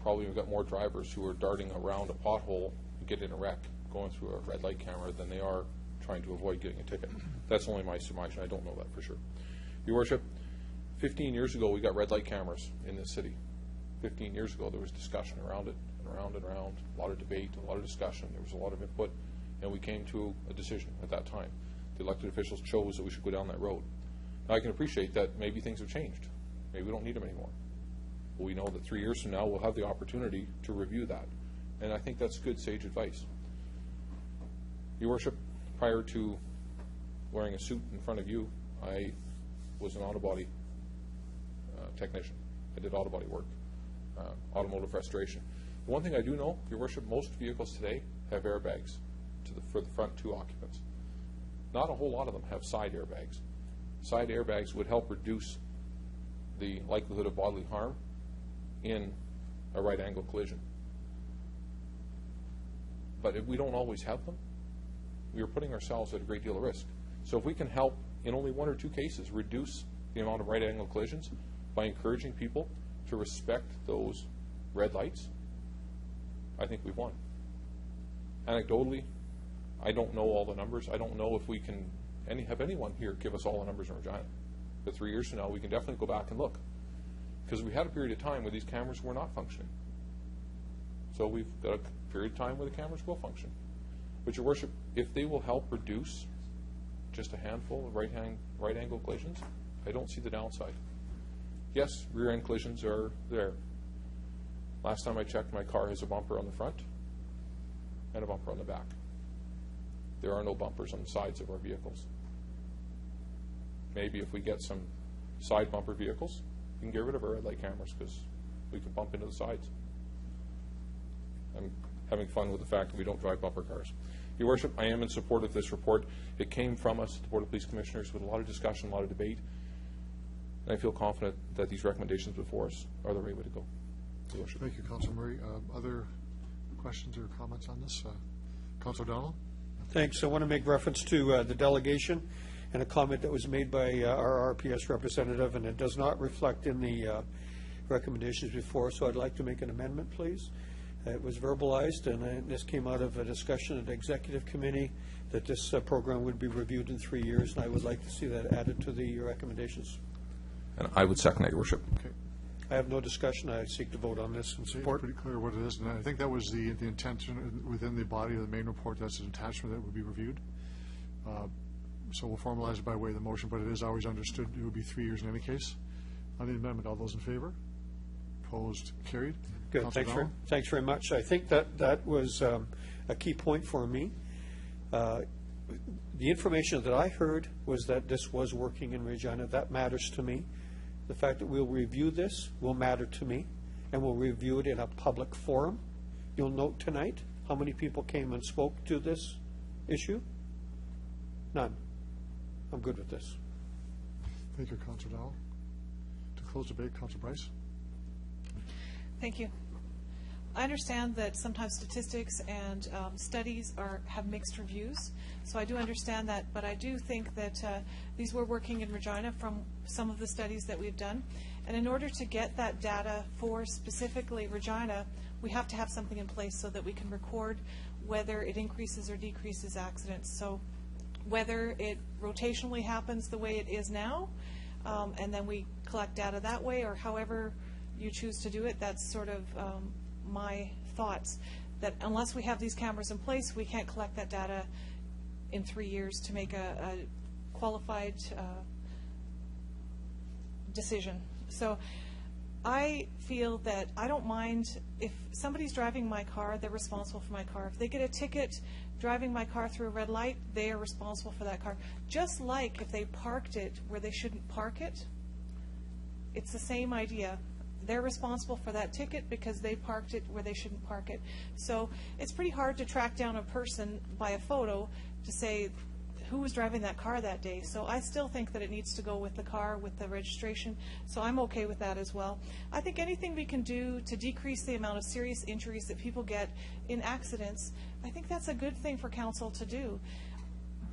[SPEAKER 4] probably we've got more drivers who are darting around a pothole and get in a wreck going through a red light camera than they are trying to avoid getting a ticket. That's only my surmise, and I don't know that for sure. Your Worship, 15 years ago we got red light cameras in this city. 15 years ago there was discussion around it, and around and around, a lot of debate, a lot of discussion, there was a lot of input, and we came to a decision at that time. The elected officials chose that we should go down that road. Now I can appreciate that maybe things have changed. Maybe we don't need them anymore. But we know that 3 years from now we'll have the opportunity to review that. And I think that's good, sage advice. Your Worship, prior to wearing a suit in front of you, I was an auto body technician. I did auto body work, automotive restoration. The one thing I do know, Your Worship, most vehicles today have airbags for the front two occupants. Not a whole lot of them have side airbags. Side airbags would help reduce the likelihood of bodily harm in a right angle collision. But if we don't always have them, we are putting ourselves at a great deal of risk. So if we can help, in only 1 or 2 cases, reduce the amount of right angle collisions by encouraging people to respect those red lights, I think we've won. Anecdotally, I don't know all the numbers. I don't know if we can have anyone here give us all the numbers in Regina. But 3 years from now, we can definitely go back and look. Because we had a period of time where these cameras were not functioning. So we've got a period of time where the cameras will function. But Your Worship, if they will help reduce just a handful of right angle collisions, I don't see the downside. Yes, rear end collisions are there. Last time I checked, my car has a bumper on the front and a bumper on the back. There are no bumpers on the sides of our vehicles. Maybe if we get some side bumper vehicles, we can get rid of our red light cameras because we can bump into the sides. I'm having fun with the fact that we don't drive bumper cars. Your Worship, I am in support of this report. It came from us, the Board of Police Commissioners, with a lot of discussion, a lot of debate. And I feel confident that these recommendations before us are the right way to go. Your Worship.
[SPEAKER 2] Thank you, Councillor Murray. Other questions or comments on this? Councillor O'Donnell?
[SPEAKER 6] Thanks. I want to make reference to the delegation and a comment that was made by our RPS representative, and it does not reflect in the recommendations before, so I'd like to make an amendment, please. It was verbalized, and this came out of a discussion at the Executive Committee, that this program would be reviewed in 3 years, and I would like to see that added to the recommendations.
[SPEAKER 4] And I would second that, Your Worship.
[SPEAKER 2] Okay.
[SPEAKER 6] I have no discussion. I seek to vote on this in support.
[SPEAKER 2] It's pretty clear what it is, and I think that was the intention within the body of the main report. That's an attachment that would be reviewed. So we'll formalize it by way of the motion, but it is always understood it would be 3 years in any case. On the amendment, all those in favor? Opposed? Carried.
[SPEAKER 6] Good. Thanks very much. I think that was a key point for me. The information that I heard was that this was working in Regina. That matters to me. The fact that we'll review this will matter to me, and we'll review it in a public forum. You'll note tonight how many people came and spoke to this issue. None. I'm good with this.
[SPEAKER 2] Thank you, Councillor Dowell. To close debate, Councillor Bryce.
[SPEAKER 8] Thank you. I understand that sometimes statistics and studies have mixed reviews, so I do understand that, but I do think that these were working in Regina from some of the studies that we've done. And in order to get that data for specifically Regina, we have to have something in place so that we can record whether it increases or decreases accidents. So whether it rotationally happens the way it is now, and then we collect data that way, or however you choose to do it, that's sort of my thoughts, that unless we have these cameras in place, we can't collect that data in 3 years to make a qualified decision. So I feel that I don't mind if somebody's driving my car, they're responsible for my car. If they get a ticket driving my car through a red light, they are responsible for that car. Just like if they parked it where they shouldn't park it, it's the same idea. They're responsible for that ticket because they parked it where they shouldn't park it. So it's pretty hard to track down a person by a photo to say who was driving that car that day. So I still think that it needs to go with the car, with the registration. So I'm okay with that as well. I think anything we can do to decrease the amount of serious injuries that people get in accidents, I think that's a good thing for council to do.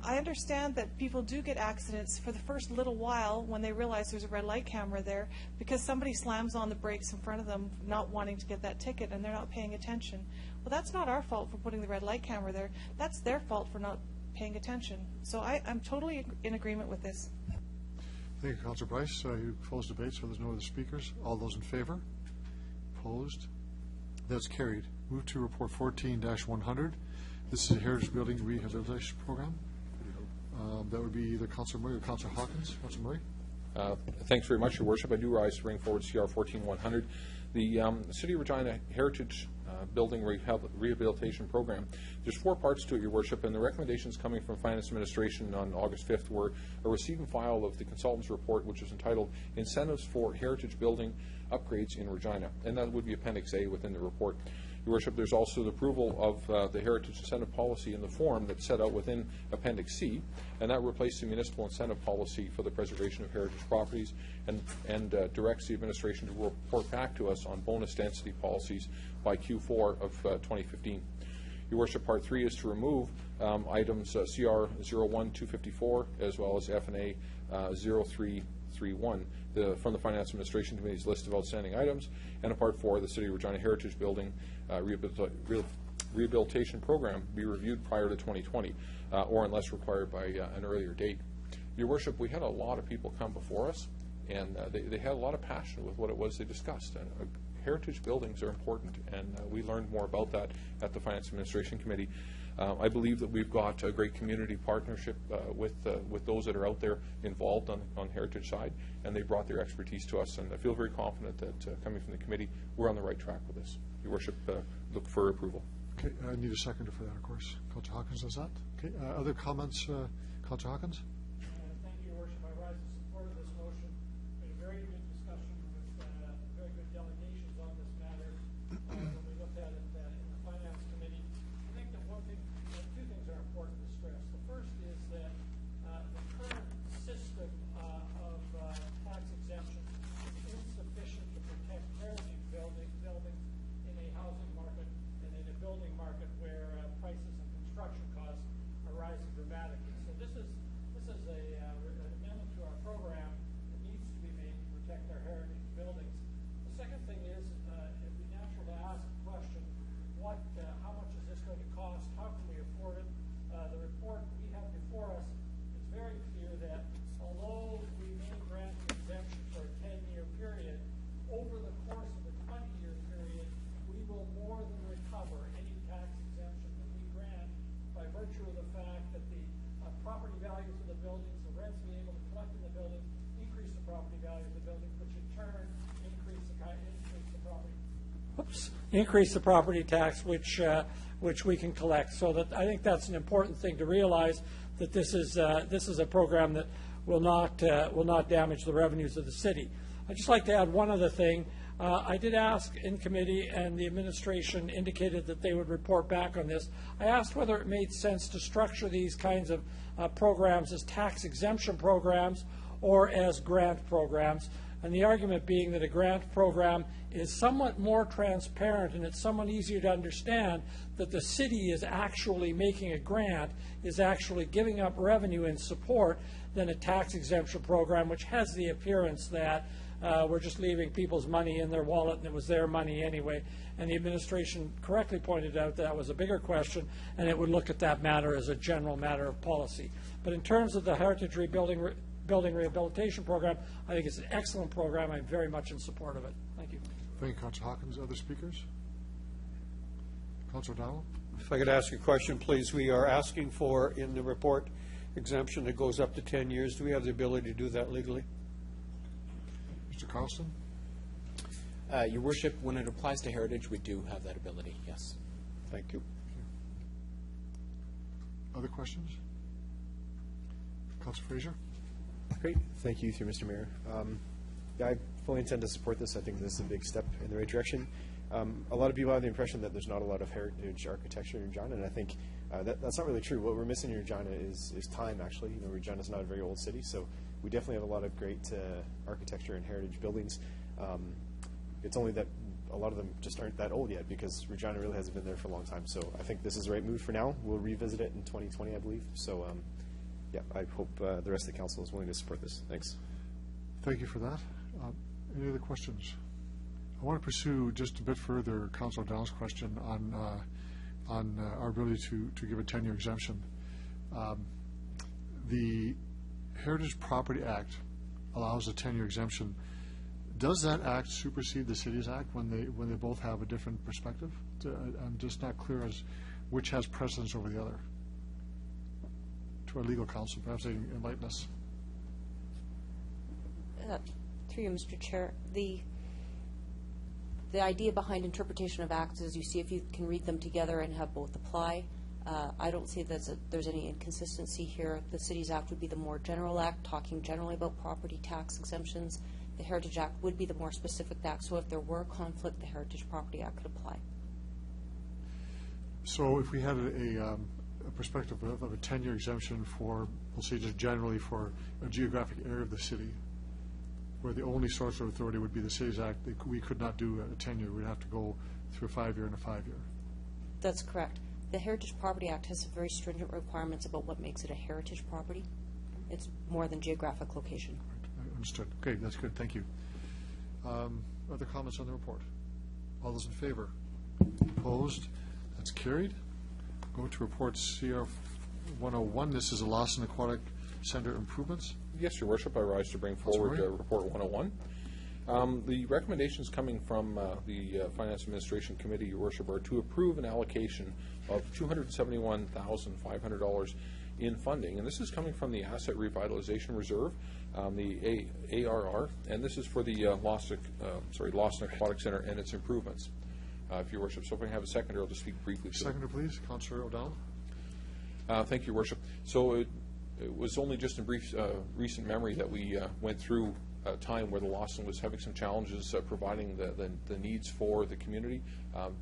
[SPEAKER 8] I understand that people do get accidents for the first little while when they realize there's a red light camera there because somebody slams on the brakes in front of them not wanting to get that ticket and they're not paying attention. Well, that's not our fault for putting the red light camera there. That's their fault for not paying attention. So I'm totally in agreement with this.
[SPEAKER 2] Thank you, Councillor Bryce. You close debate, so there's no other speakers. All those in favor? Opposed? That's carried. Move to report 14-100. This is a Heritage Building Rehabilitation Program. That would be either Councillor Murray or Councillor Hawkins. Councillor Murray.
[SPEAKER 4] Thanks very much, Your Worship. I do rise to bring forward CR 14-100. The City of Regina Heritage Building Rehabilitation Program. There's 4 parts to it, Your Worship, and the recommendations coming from Finance Administration on August 5th were a receive and file of the consultant's report, which is entitled Incentives for Heritage Building Upgrades in Regina, and that would be Appendix A within the report. Your Worship, there's also the approval of the Heritage Incentive Policy in the form that's set out within Appendix C, and that replaced the Municipal Incentive Policy for the preservation of heritage properties and directs the administration to report back to us on bonus density policies by Q4 of 2015. Your Worship, Part 3 is to remove items CR 01-254 as well as F&A 0331 from the Finance Administration Committee's list of outstanding items, and a Part 4, the City of Regina Heritage Building Rehabilitation Program be reviewed prior to 2020 or unless required by an earlier date. Your Worship, we had a lot of people come before us, and they had a lot of passion with what it was they discussed. And heritage buildings are important, and we learned more about that at the Finance Administration Committee. I believe that we've got a great community partnership with those that are out there involved on heritage side, and they brought their expertise to us, and I feel very confident that coming from the committee, we're on the right track with this. Your Worship, look for approval.
[SPEAKER 2] Okay, I need a seconder for that, of course. Councillor Hawkins does that. Okay, other comments, Councillor Hawkins?
[SPEAKER 9] Thank you, Your Worship. I rise in support of this motion. We had a very good discussion with very good delegations on this matter when we looked at it in the Finance Committee. I think that two things are important to stress. The first is that the current system of tax exemption is insufficient to protect heritage buildings in a housing market and in a building market where prices and construction costs are rising dramatically. So this is an amendment to our program that needs to be made to protect our heritage buildings. The second thing is it'd be natural to ask the question, how much is this going to cost? How can we afford it? The report we have before us is very clear that although we may grant the exemption for a 10-year period, over the course of a 20-year period, we will more than recover any tax exemption that we grant by virtue of the fact that the property values of the buildings, the rents being able to collect in the building, increase the property value of the building, which in turn increase the property tax, which we can collect. So that I think that's an important thing to realize, that this is a program that will not damage the revenues of the city. I'd just like to add one other thing. I did ask in committee, and the administration indicated that they would report back on this. I asked whether it made sense to structure these kinds of programs as tax exemption programs or as grant programs, and the argument being that a grant program is somewhat more transparent and it's somewhat easier to understand that the city is actually making a grant, is actually giving up revenue in support, than a tax exemption program, which has the appearance that we're just leaving people's money in their wallet and it was their money anyway. And the administration correctly pointed out that was a bigger question, and it would look at that matter as a general matter of policy. But in terms of the Heritage Building Rehabilitation Program, I think it's an excellent program. I'm very much in support of it. Thank you.
[SPEAKER 2] Thank you, Councillor Hawkins. Other speakers? Councillor O'Donnell?
[SPEAKER 6] If I could ask a question, please. We are asking for, in the report, exemption that goes up to 10 years. Do we have the ability to do that legally?
[SPEAKER 2] Mr. Carlson?
[SPEAKER 5] Your Worship, when it applies to heritage, we do have that ability, yes.
[SPEAKER 2] Thank you. Other questions? Councilor Fraser?
[SPEAKER 7] Great. Thank you, through Mr. Mayor. Yeah, I fully intend to support this. I think this is a big step in the right direction. A lot of people have the impression that there's not a lot of heritage architecture in Regina, and I think that's not really true. What we're missing in Regina is time, actually. You know, Regina's not a very old city, so we definitely have a lot of great architecture and heritage buildings. It's only that a lot of them just aren't that old yet, because Regina really hasn't been there for a long time. So I think this is the right move for now. We'll revisit it in 2020, I believe. So, yeah, I hope the rest of the council is willing to support this. Thanks.
[SPEAKER 2] Thank you for that. Any other questions? I want to pursue just a bit further Councilor O'Donnell's question on our ability to give a 10-year exemption. The Heritage Property Act allows a 10-year exemption. Does that act supersede the Cities Act when they both have a different perspective? I'm just not clear as which has precedence over the other. To our legal counsel, perhaps they can enlighten us.
[SPEAKER 18] Through you, Mr. Chair, the idea behind interpretation of acts is you see if you can read them together and have both apply. I don't see that there's any inconsistency here. The Cities Act would be the more general act, talking generally about property tax exemptions. The Heritage Act would be the more specific act. So if there were a conflict, the Heritage Property Act could apply.
[SPEAKER 2] So if we had a perspective of a 10-year exemption for, we'll say just generally for a geographic area of the city, where the only source of authority would be the Cities Act, we could not do a 10-year. We'd have to go through a 5-year and a 5-year.
[SPEAKER 18] That's correct. The Heritage Property Act has some very stringent requirements about what makes it a heritage property. It's more than geographic location.
[SPEAKER 2] Right. Understood. Okay, that's good. Thank you. Other comments on the report? All those in favor? Opposed? That's carried. Go to report CR 101. This is a Lawson Aquatic Center improvements.
[SPEAKER 4] Yes, Your Worship, I rise to bring forward Report 101. The recommendations coming from the Finance Administration Committee, Your Worship, are to approve an allocation of $271,500 in funding, and this is coming from the Asset Revitalization Reserve, the ARR, and this is for the Lawson Aquatic Center and its improvements. If Your Worship, so if I have a seconder, I'll just speak briefly.
[SPEAKER 2] Seconder, please. Councillor O'Donnell.
[SPEAKER 4] Thank you, Your Worship. So it was only just in brief recent memory that we went through a time where the Lawson was having some challenges providing the needs for the community,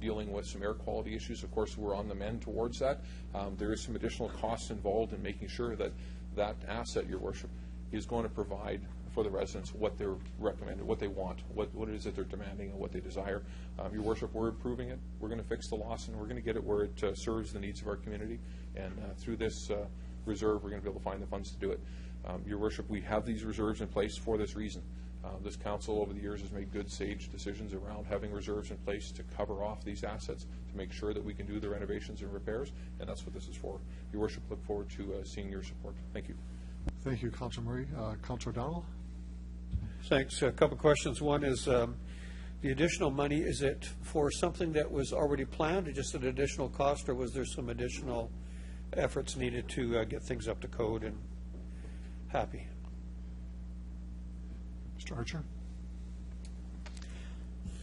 [SPEAKER 4] dealing with some air quality issues. Of course, we're on the mend towards that. There is some additional costs involved in making sure that that asset, Your Worship, is going to provide for the residents what they're recommended, what they want, what it is that they're demanding and what they desire. Your Worship, we're improving it. We're going to fix the Lawson. We're going to get it where it serves the needs of our community. And through this reserve, we're going to be able to find the funds to do it. Your Worship, we have these reserves in place for this reason. This council over the years has made good, sage decisions around having reserves in place to cover off these assets to make sure that we can do the renovations and repairs, and that's what this is for. Your Worship, look forward to seeing your support. Thank you.
[SPEAKER 2] Thank you, Councillor Murray. Councillor O'Donnell.
[SPEAKER 6] Thanks. A couple of questions. One is the additional money, is it for something that was already planned, or just an additional cost, or was there some additional efforts needed to get things up to code and happy?
[SPEAKER 2] Mr. Archer.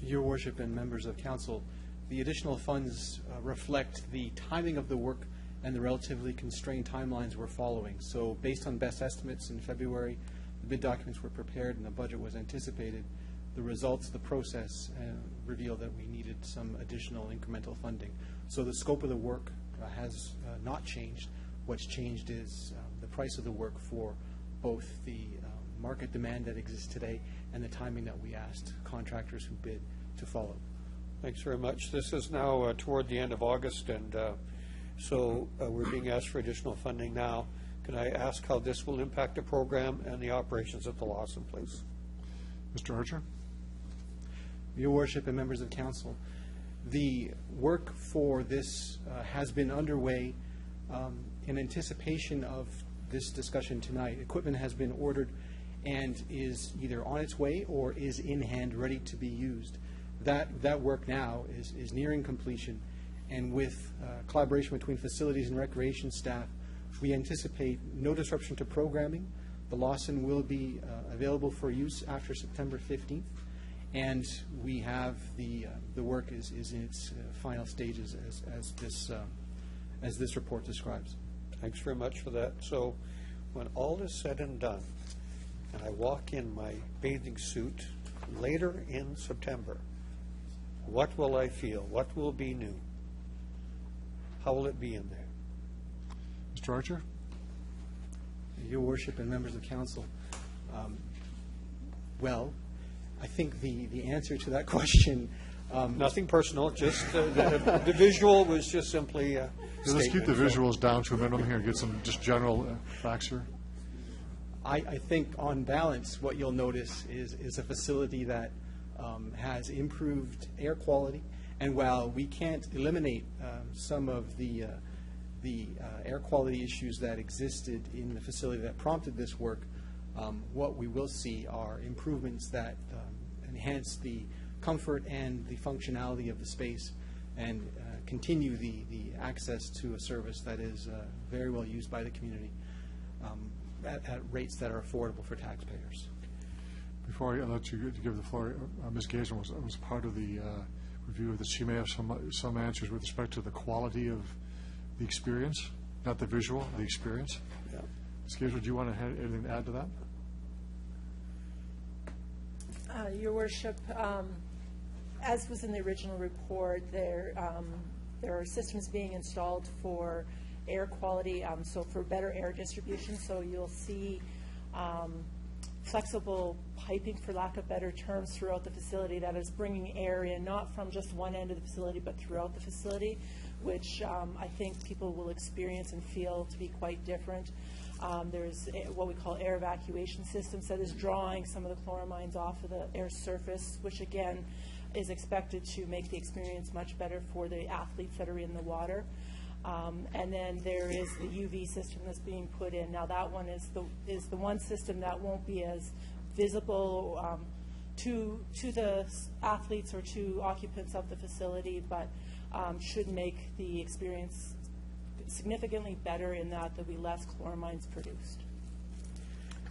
[SPEAKER 19] Your Worship and members of Council, the additional funds reflect the timing of the work and the relatively constrained timelines we're following. So based on best estimates in February, the bid documents were prepared and the budget was anticipated. The results of the process revealed that we needed some additional incremental funding. So the scope of the work has not changed. What's changed is the price of the work for both the market demand that exists today and the timing that we asked contractors who bid to follow.
[SPEAKER 6] Thanks very much. This is now toward the end of August, and so we're being asked for additional funding now. Can I ask how this will impact the program and the operations at the Lawson, please?
[SPEAKER 2] Mr. Archer.
[SPEAKER 19] Your Worship and members of Council, the work for this has been underway in anticipation of this discussion tonight. Equipment has been ordered and is either on its way or is in hand, ready to be used. That work now is nearing completion, and with collaboration between facilities and recreation staff, we anticipate no disruption to programming. The Lawson will be available for use after September 15th, and we have the work is in its final stages as this report describes.
[SPEAKER 6] Thanks very much for that. So when all is said and done, and I walk in my bathing suit later in September, what will I feel? What will be new? How will it be in there?
[SPEAKER 2] Mr. Archer?
[SPEAKER 19] Your Worship and members of council, well, I think the answer to that question...
[SPEAKER 6] Nothing personal, just the visual was just simply a
[SPEAKER 2] Let's keep the
[SPEAKER 6] statement.
[SPEAKER 2] visuals down to a minimum here and get some just general facts here.
[SPEAKER 19] I think on balance, what you'll notice is a facility that has improved air quality. And while we can't eliminate some of the air quality issues that existed in the facility that prompted this work, what we will see are improvements that enhance the comfort and the functionality of the space and continue the access to a service that is very well used by the community at rates that are affordable for taxpayers.
[SPEAKER 2] Before I let you give the floor, Ms. Gazer was part of the review that she may have some answers with respect to the quality of the experience, not the visual, the experience.
[SPEAKER 6] Yeah.
[SPEAKER 2] Ms. Gazer, do you want to have anything to add to that?
[SPEAKER 20] Your Worship, as was in the original report, there are systems being installed for air quality, so for better air distribution. So you'll see flexible piping, for lack of better terms, throughout the facility that is bringing air in, not from just one end of the facility, but throughout the facility, which I think people will experience and feel to be quite different. There's what we call air evacuation systems that is drawing some of the chloramines off of the air surface, which again is expected to make the experience much better for the athletes that are in the water. And then there is the UV system that's being put in. Now that one is the one system that won't be as visible to the athletes or to occupants of the facility, but should make the experience significantly better in that there'll be less chloramines produced.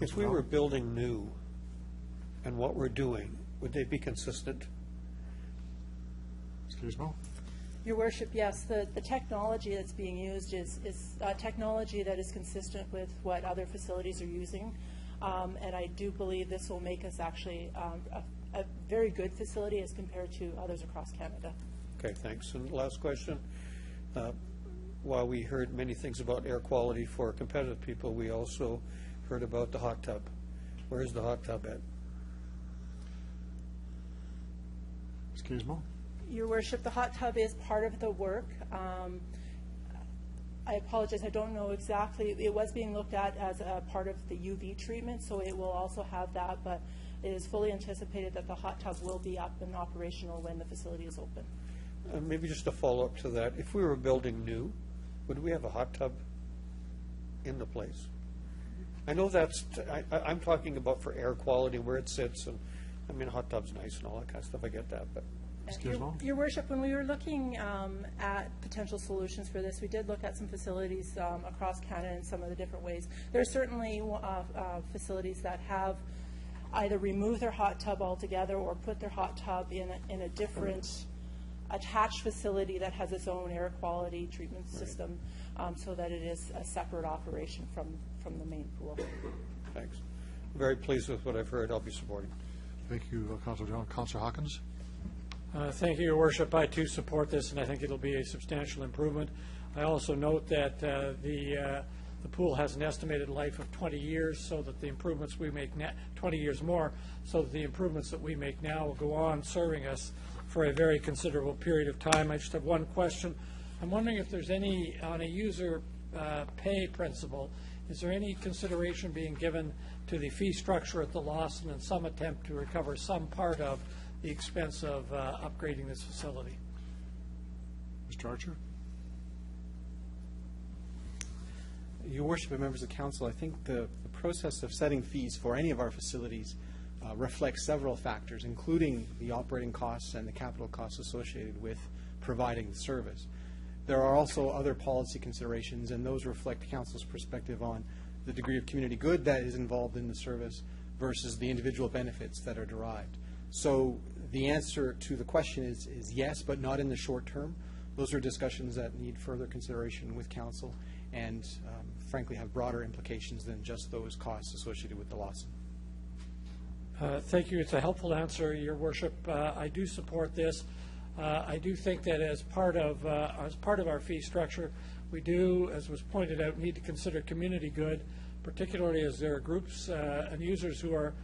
[SPEAKER 6] If we were building new and what we're doing, would they be consistent?
[SPEAKER 2] Excuse me?
[SPEAKER 20] Your Worship, yes, the technology that's being used is technology that is consistent with what other facilities are using, and I do believe this will make us actually a very good facility as compared to others across Canada.
[SPEAKER 6] Okay, thanks. And last question. While we heard many things about air quality for competitive people, we also heard about the hot tub. Where is the hot tub at?
[SPEAKER 2] Excuse me?
[SPEAKER 20] Your Worship, the hot tub is part of the work. I apologize, I don't know exactly. It was being looked at as a part of the UV treatment, so it will also have that, but it is fully anticipated that the hot tub will be up and operational when the facility is open.
[SPEAKER 6] Maybe just a follow-up to that. If we were building new, would we have a hot tub in the place? I know that's, I'm talking about for air quality, where it sits, and I mean, a hot tub's nice and all that kind of stuff, I get that, but.
[SPEAKER 20] Your Worship, when we were looking at potential solutions for this, we did look at some facilities across Canada in some of the different ways. There are certainly facilities that have either removed their hot tub altogether or put their hot tub in a different attached facility that has its own air quality treatment system, so that it is a separate operation from the main pool.
[SPEAKER 6] Thanks. Very pleased with what I've heard. I'll be supporting.
[SPEAKER 2] Thank you, Councilor John. Councilor Hawkins?
[SPEAKER 9] Thank you, Your Worship. I too support this, and I think it'll be a substantial improvement. I also note that the pool has an estimated life of 20 years, so that the improvements we make now, 20 years more, so that the improvements that we make now will go on serving us for a very considerable period of time. I just have one question. I'm wondering if there's any, on a user pay principle, is there any consideration being given to the fee structure at the Lawson and some attempt to recover some part of the expense of upgrading this facility?
[SPEAKER 2] Mr. Archer?
[SPEAKER 19] Your Worship and members of council, I think the process of setting fees for any of our facilities reflects several factors, including the operating costs and the capital costs associated with providing the service. There are also other policy considerations, and those reflect council's perspective on the degree of community good that is involved in the service versus the individual benefits that are derived. So The answer to the question is yes, but not in the short term. Those are discussions that need further consideration with council and frankly have broader implications than just those costs associated with the lawsuit.
[SPEAKER 9] Thank you. It's a helpful answer, Your Worship. I do support this. I do think that as part of our fee structure, we do, as was pointed out, need to consider community good, particularly as there are groups and users who are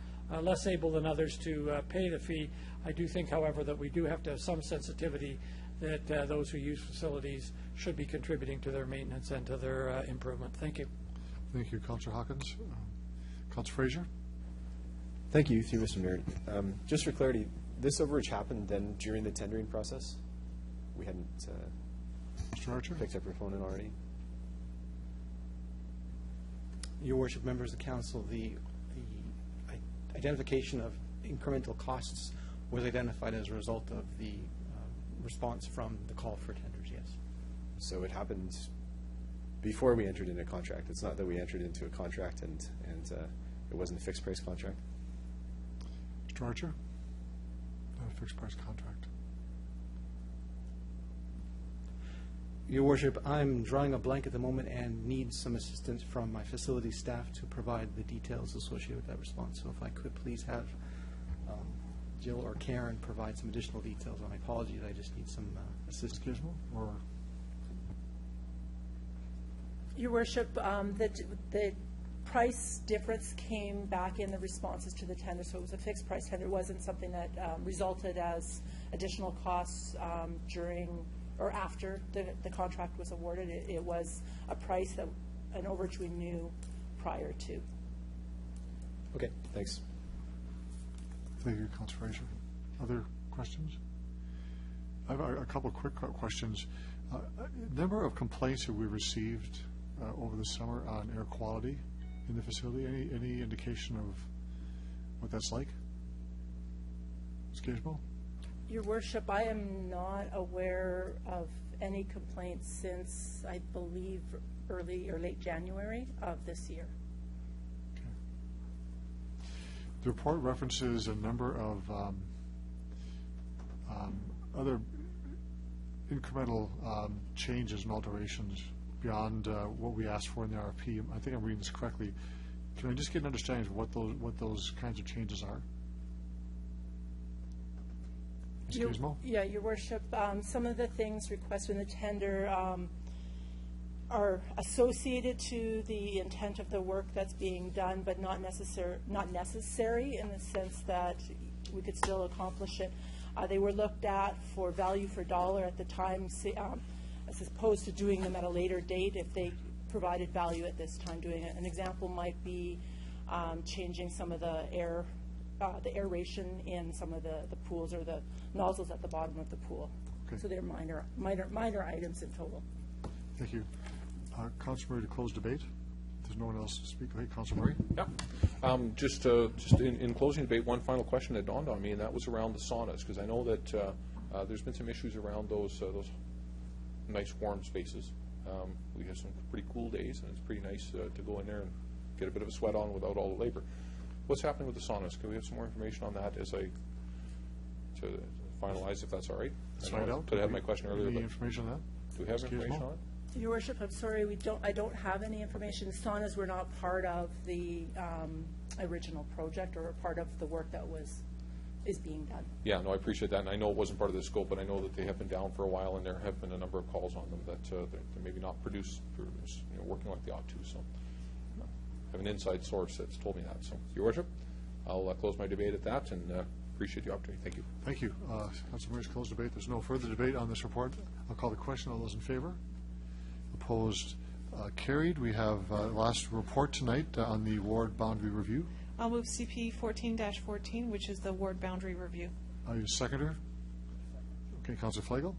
[SPEAKER 9] less able than others to pay the fee. I do think, however, that we do have to have some sensitivity that those who use facilities should be contributing to their maintenance and to their improvement. Thank you.
[SPEAKER 2] Thank you, Councillor Hawkins. Councillor Fraser?
[SPEAKER 7] Thank you, through Mr. Mayor. Just for clarity, this overage happened then during the tendering process? We hadn't
[SPEAKER 2] Mr. Archer?
[SPEAKER 7] picked up your phone in already?
[SPEAKER 19] Your Worship, members of the council, the identification of incremental costs was identified as a result of the response from the call for tenders, yes.
[SPEAKER 7] So it happened before we entered into a contract. It's not that we entered into a contract and it wasn't a fixed price contract?
[SPEAKER 2] Mr. Archer? A fixed price contract.
[SPEAKER 19] Your Worship, I'm drawing a blank at the moment and need some assistance from my facility staff to provide the details associated with that response. So if I could please have Jill or Karen provide some additional details. My apologies, I just need some assistance.
[SPEAKER 2] Or
[SPEAKER 20] Your Worship, the price difference came back in the responses to the tender, so it was a fixed price tender. It wasn't something that resulted as additional costs during or after the contract was awarded. It was a price that an overage we knew prior to.
[SPEAKER 7] Okay, thanks.
[SPEAKER 2] Thank you, Councillor Fraser. Other questions? I have a couple of quick questions. Number of complaints that we received over the summer on air quality in the facility. Any indication of what that's like? Ms. Gizmo?
[SPEAKER 20] Your Worship, I am not aware of any complaints since, I believe, early or late January of this year.
[SPEAKER 2] The report references a number of other incremental changes and alterations beyond what we asked for in the RFP. I think I'm reading this correctly. Can I just get an understanding of what those kinds of changes are? Ms. Gizmo?
[SPEAKER 20] Yeah, Your Worship, some of the things requested in the tender are associated to the intent of the work that's being done, but not necessary in the sense that we could still accomplish it. They were looked at for value for dollar at the time, as opposed to doing them at a later date if they provided value at this time doing it. An example might be changing some of the aeration in some of the pools or the nozzles at the bottom of the pool.
[SPEAKER 2] Okay.
[SPEAKER 20] So they're minor items in total.
[SPEAKER 2] Thank you. Councilor Murray, to close debate. If there's no one else to speak, okay, Councilor Murray?
[SPEAKER 4] Yeah. Just in closing debate, one final question that dawned on me, and that was around the saunas, because I know that there's been some issues around those nice warm spaces. We have some pretty cool days, and it's pretty nice to go in there and get a bit of a sweat on without all the labor. What's happening with the saunas? Can we have some more information on that to finalize, if that's all right?
[SPEAKER 2] Let's find out.
[SPEAKER 4] Could I have my question earlier?
[SPEAKER 2] Any
[SPEAKER 4] But
[SPEAKER 2] information on that?
[SPEAKER 4] do we have
[SPEAKER 2] Ms.
[SPEAKER 4] information
[SPEAKER 2] Gizmo?
[SPEAKER 4] on it?
[SPEAKER 20] Your Worship, I'm sorry, I don't have any information. Saunas were not part of the original project or part of the work that is being done.
[SPEAKER 4] Yeah, no, I appreciate that, and I know it wasn't part of the scope, but I know that they have been down for a while, and there have been a number of calls on them that they're maybe not working like they ought to. So, I have an inside source that's told me that. So, Your Worship, I'll close my debate at that, and appreciate the opportunity. Thank you.
[SPEAKER 2] Thank you. Councilor Murray's closed debate. There's no further debate on this report. I'll call the question. All those in favor? Opposed? Carried. We have last report tonight on the ward boundary review.
[SPEAKER 8] I'll move CP 14-14, which is the ward boundary review.
[SPEAKER 2] Are you a seconder? Okay, Councilor Flagel.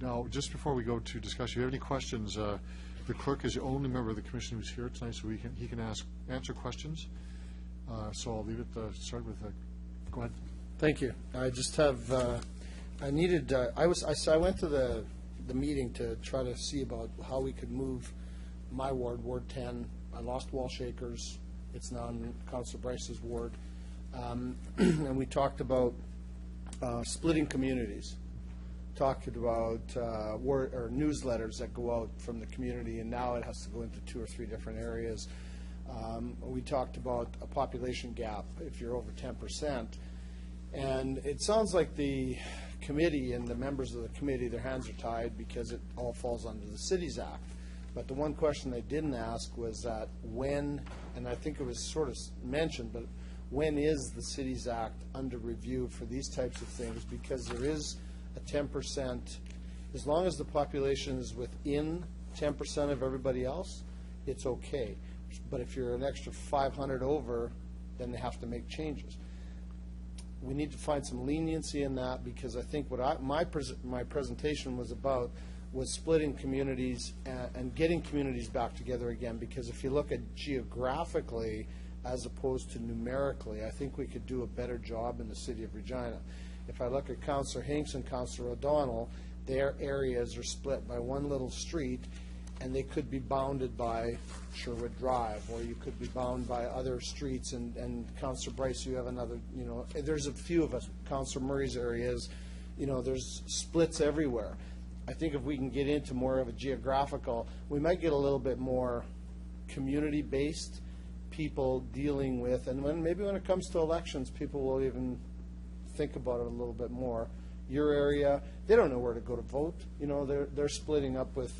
[SPEAKER 2] Now, just before we go to discussion, if you have any questions, the clerk is the only member of the commission who's here tonight, so he can answer questions. So I'll leave it to start with. Go ahead.
[SPEAKER 3] Thank you. I just have. I needed. I went to the meeting to try to see about how we could move my ward, Ward 10. I lost Wall Shakers. It's now in Councilor Bryce's ward, and we talked about splitting communities. Talked about or newsletters that go out from the community, and now it has to go into 2 or 3 different areas. We talked about a population gap if you're over 10%. And it sounds like the committee and the members of the committee, their hands are tied because it all falls under the Cities Act. But the one question they didn't ask was that when, and I think it was sort of mentioned, but when is the Cities Act under review for these types of things? Because there is a 10%, as long as the population is within 10% of everybody else, it's okay. But if you're an extra 500 over, then they have to make changes. We need to find some leniency in that, because I think what my presentation was about was splitting communities and getting communities back together again, because if you look at geographically as opposed to numerically, I think we could do a better job in the city of Regina. If I look at Councillor Hinks and Councillor O'Donnell, their areas are split by one little street, and they could be bounded by Sherwood Drive, or you could be bound by other streets, and Councillor Bryce, you have another, there's a few of us, Councillor Murray's areas, there's splits everywhere. I think if we can get into more of a geographical, we might get a little bit more community-based people dealing with, and maybe when it comes to elections, people will even think about it a little bit more. Your area, they don't know where to go to vote. They're splitting up with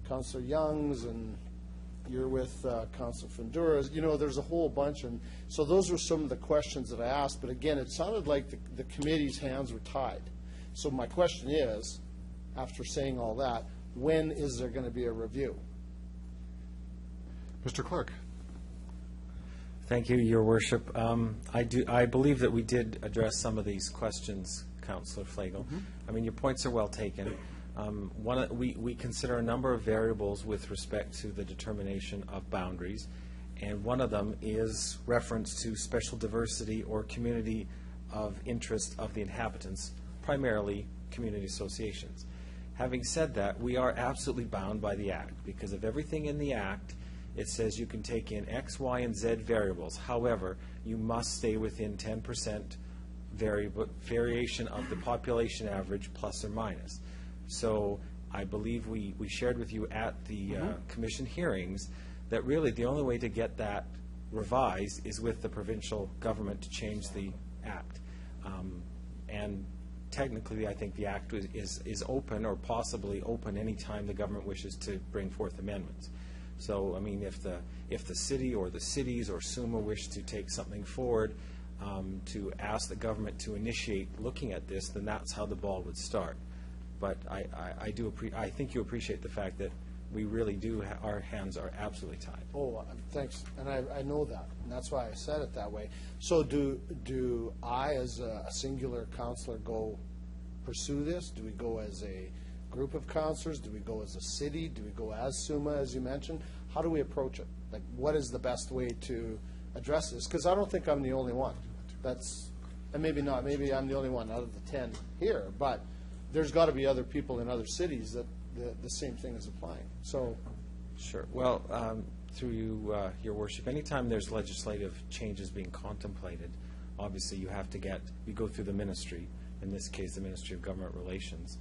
[SPEAKER 3] Councillor Young's, and you're with Councillor Fundura's. There's a whole bunch, and so those were some of the questions that I asked. But again, it sounded like the committee's hands were tied. So my question is, after saying all that, when is there going to be a review?
[SPEAKER 2] Mr. Clerk.
[SPEAKER 1] Thank you, Your Worship. I believe that we did address some of these questions, Councillor Flegel.
[SPEAKER 2] Mm-hmm.
[SPEAKER 1] I mean, your points are well taken. We consider a number of variables with respect to the determination of boundaries, and one of them is reference to special diversity or community of interest of the inhabitants, primarily community associations. Having said that, we are absolutely bound by the Act, because of everything in the Act, it says you can take in X, Y, and Z variables. However, you must stay within 10% variation of the population average, plus or minus. So I believe we shared with you at the commission hearings that really the only way to get that revised is with the provincial government to change the Act. And technically, I think the Act is open, or possibly open, any time the government wishes to bring forth amendments. So, I mean, if the city or the cities or SUMA wish to take something forward to ask the government to initiate looking at this, then that's how the ball would start. But I think you appreciate the fact that we really do, our hands are absolutely tied.
[SPEAKER 3] Oh, thanks. And I know that, and that's why I said it that way. So do I, as a singular councillor, go pursue this? Do we go as a group of councillors? Do we go as a city? Do we go as SUMA, as you mentioned? How do we approach it? Like, what is the best way to address this? Because I don't think I'm the only one. And maybe not. Maybe I'm the only one out of the 10 here, but there's got to be other people in other cities that the same thing is applying. So,
[SPEAKER 1] sure. Well, through you, Your Worship, anytime there's legislative changes being contemplated, obviously you go through the ministry, in this case the Ministry of Government Relations.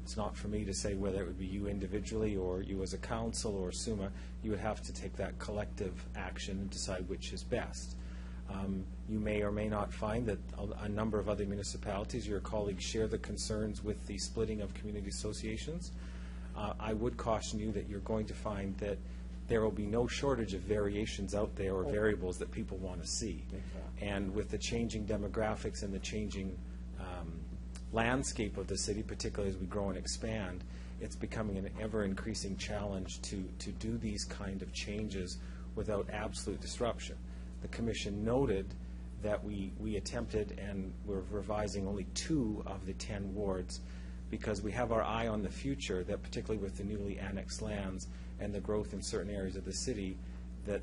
[SPEAKER 1] It's not for me to say whether it would be you individually or you as a council or SUMA. You would have to take that collective action and decide which is best. You may or may not find that a number of other municipalities, your colleagues, share the concerns with the splitting of community associations. I would caution you that you're going to find that there will be no shortage of variations out there or variables that people want to see. And with the changing demographics and the changing landscape of the city, particularly as we grow and expand, it's becoming an ever-increasing challenge to do these kind of changes without absolute disruption. The Commission noted that we attempted, and we're revising only 2 of the 10 wards, because we have our eye on the future, that particularly with the newly annexed lands and the growth in certain areas of the city, that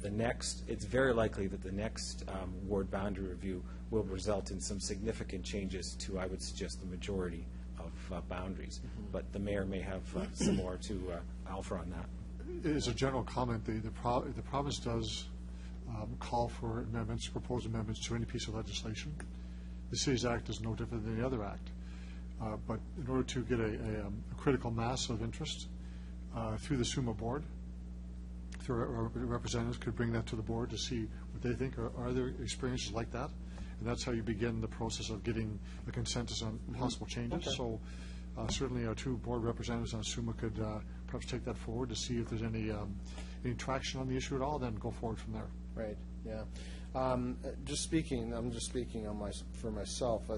[SPEAKER 1] it's very likely that the next ward boundary review will result in some significant changes to, I would suggest, the majority of boundaries. But the mayor may have some more to offer on that.
[SPEAKER 2] As a general comment, the province does call for amendments, proposed amendments to any piece of legislation. the Cities Act is no different than any other act. But in order to get a critical mass of interest through the SUMA board, through our representatives could bring that to the board to see what they think. Are there experiences like that? And that's how you begin the process of getting a consensus on possible changes.
[SPEAKER 6] Okay.
[SPEAKER 2] So certainly our two board representatives on SUMA could perhaps take that forward to see if there's any traction on the issue at all, then go forward from there.
[SPEAKER 3] Right, yeah. I'm just speaking on for myself.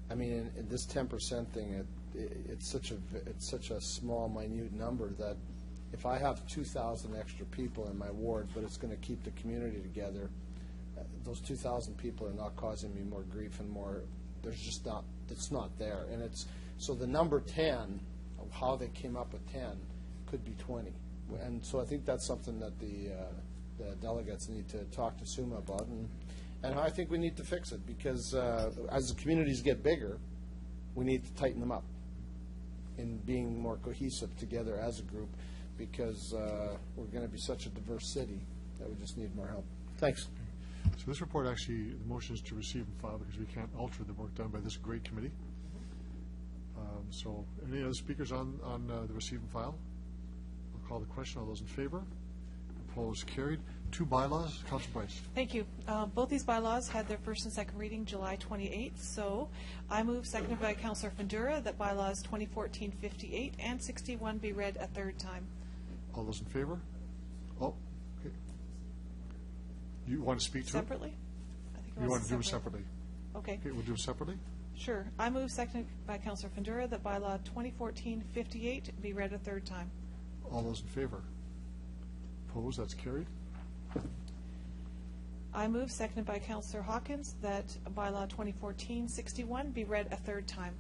[SPEAKER 3] I mean, in this 10% thing, it's such a small, minute number that if I have 2,000 extra people in my ward, but it's going to keep the community together, those 2,000 people are not causing me more grief and more. There's just not. It's not there, and it's so the number 10, how they came up with 10, could be 20, and so I think that's something that the delegates need to talk to SUMA about, and I think we need to fix it because as the communities get bigger, we need to tighten them up in being more cohesive together as a group because we're going to be such a diverse city that we just need more help. Thanks.
[SPEAKER 2] So this report actually, the motion is to receive and file because we can't alter the work done by this great committee. So any other speakers on the receive and file? I'll call the question. All those in favor? Opposed? Carried. Two bylaws. Councilor Bryce.
[SPEAKER 8] Thank you. Both these bylaws had their first and second reading July 28th, so I move, seconded by Councillor Fundura, that bylaws 2014-58 and 61 be read a third time.
[SPEAKER 2] All those in favor? Oh, okay. You want to speak to
[SPEAKER 8] Separately?
[SPEAKER 2] it?
[SPEAKER 8] I think
[SPEAKER 2] You want to do them separately?
[SPEAKER 8] Okay.
[SPEAKER 2] Okay, we'll do them separately.
[SPEAKER 8] Sure. I move, seconded by Councillor Fundura, that bylaw 2014-58 be read a third time.
[SPEAKER 2] All those in favor? Opposed? That's carried.
[SPEAKER 8] I move, seconded by Councillor Hawkins, that bylaw 2014-61 be read a third time.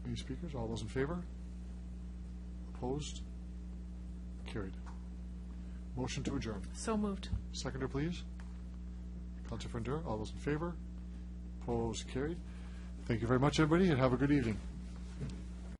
[SPEAKER 2] Any speakers? All those in favor? Opposed? Carried. Motion to adjourn.
[SPEAKER 8] So moved.
[SPEAKER 2] Seconder, please. Councilor Fundura. All those in favor? Opposed? Carried. Thank you very much, everybody, and have a good evening.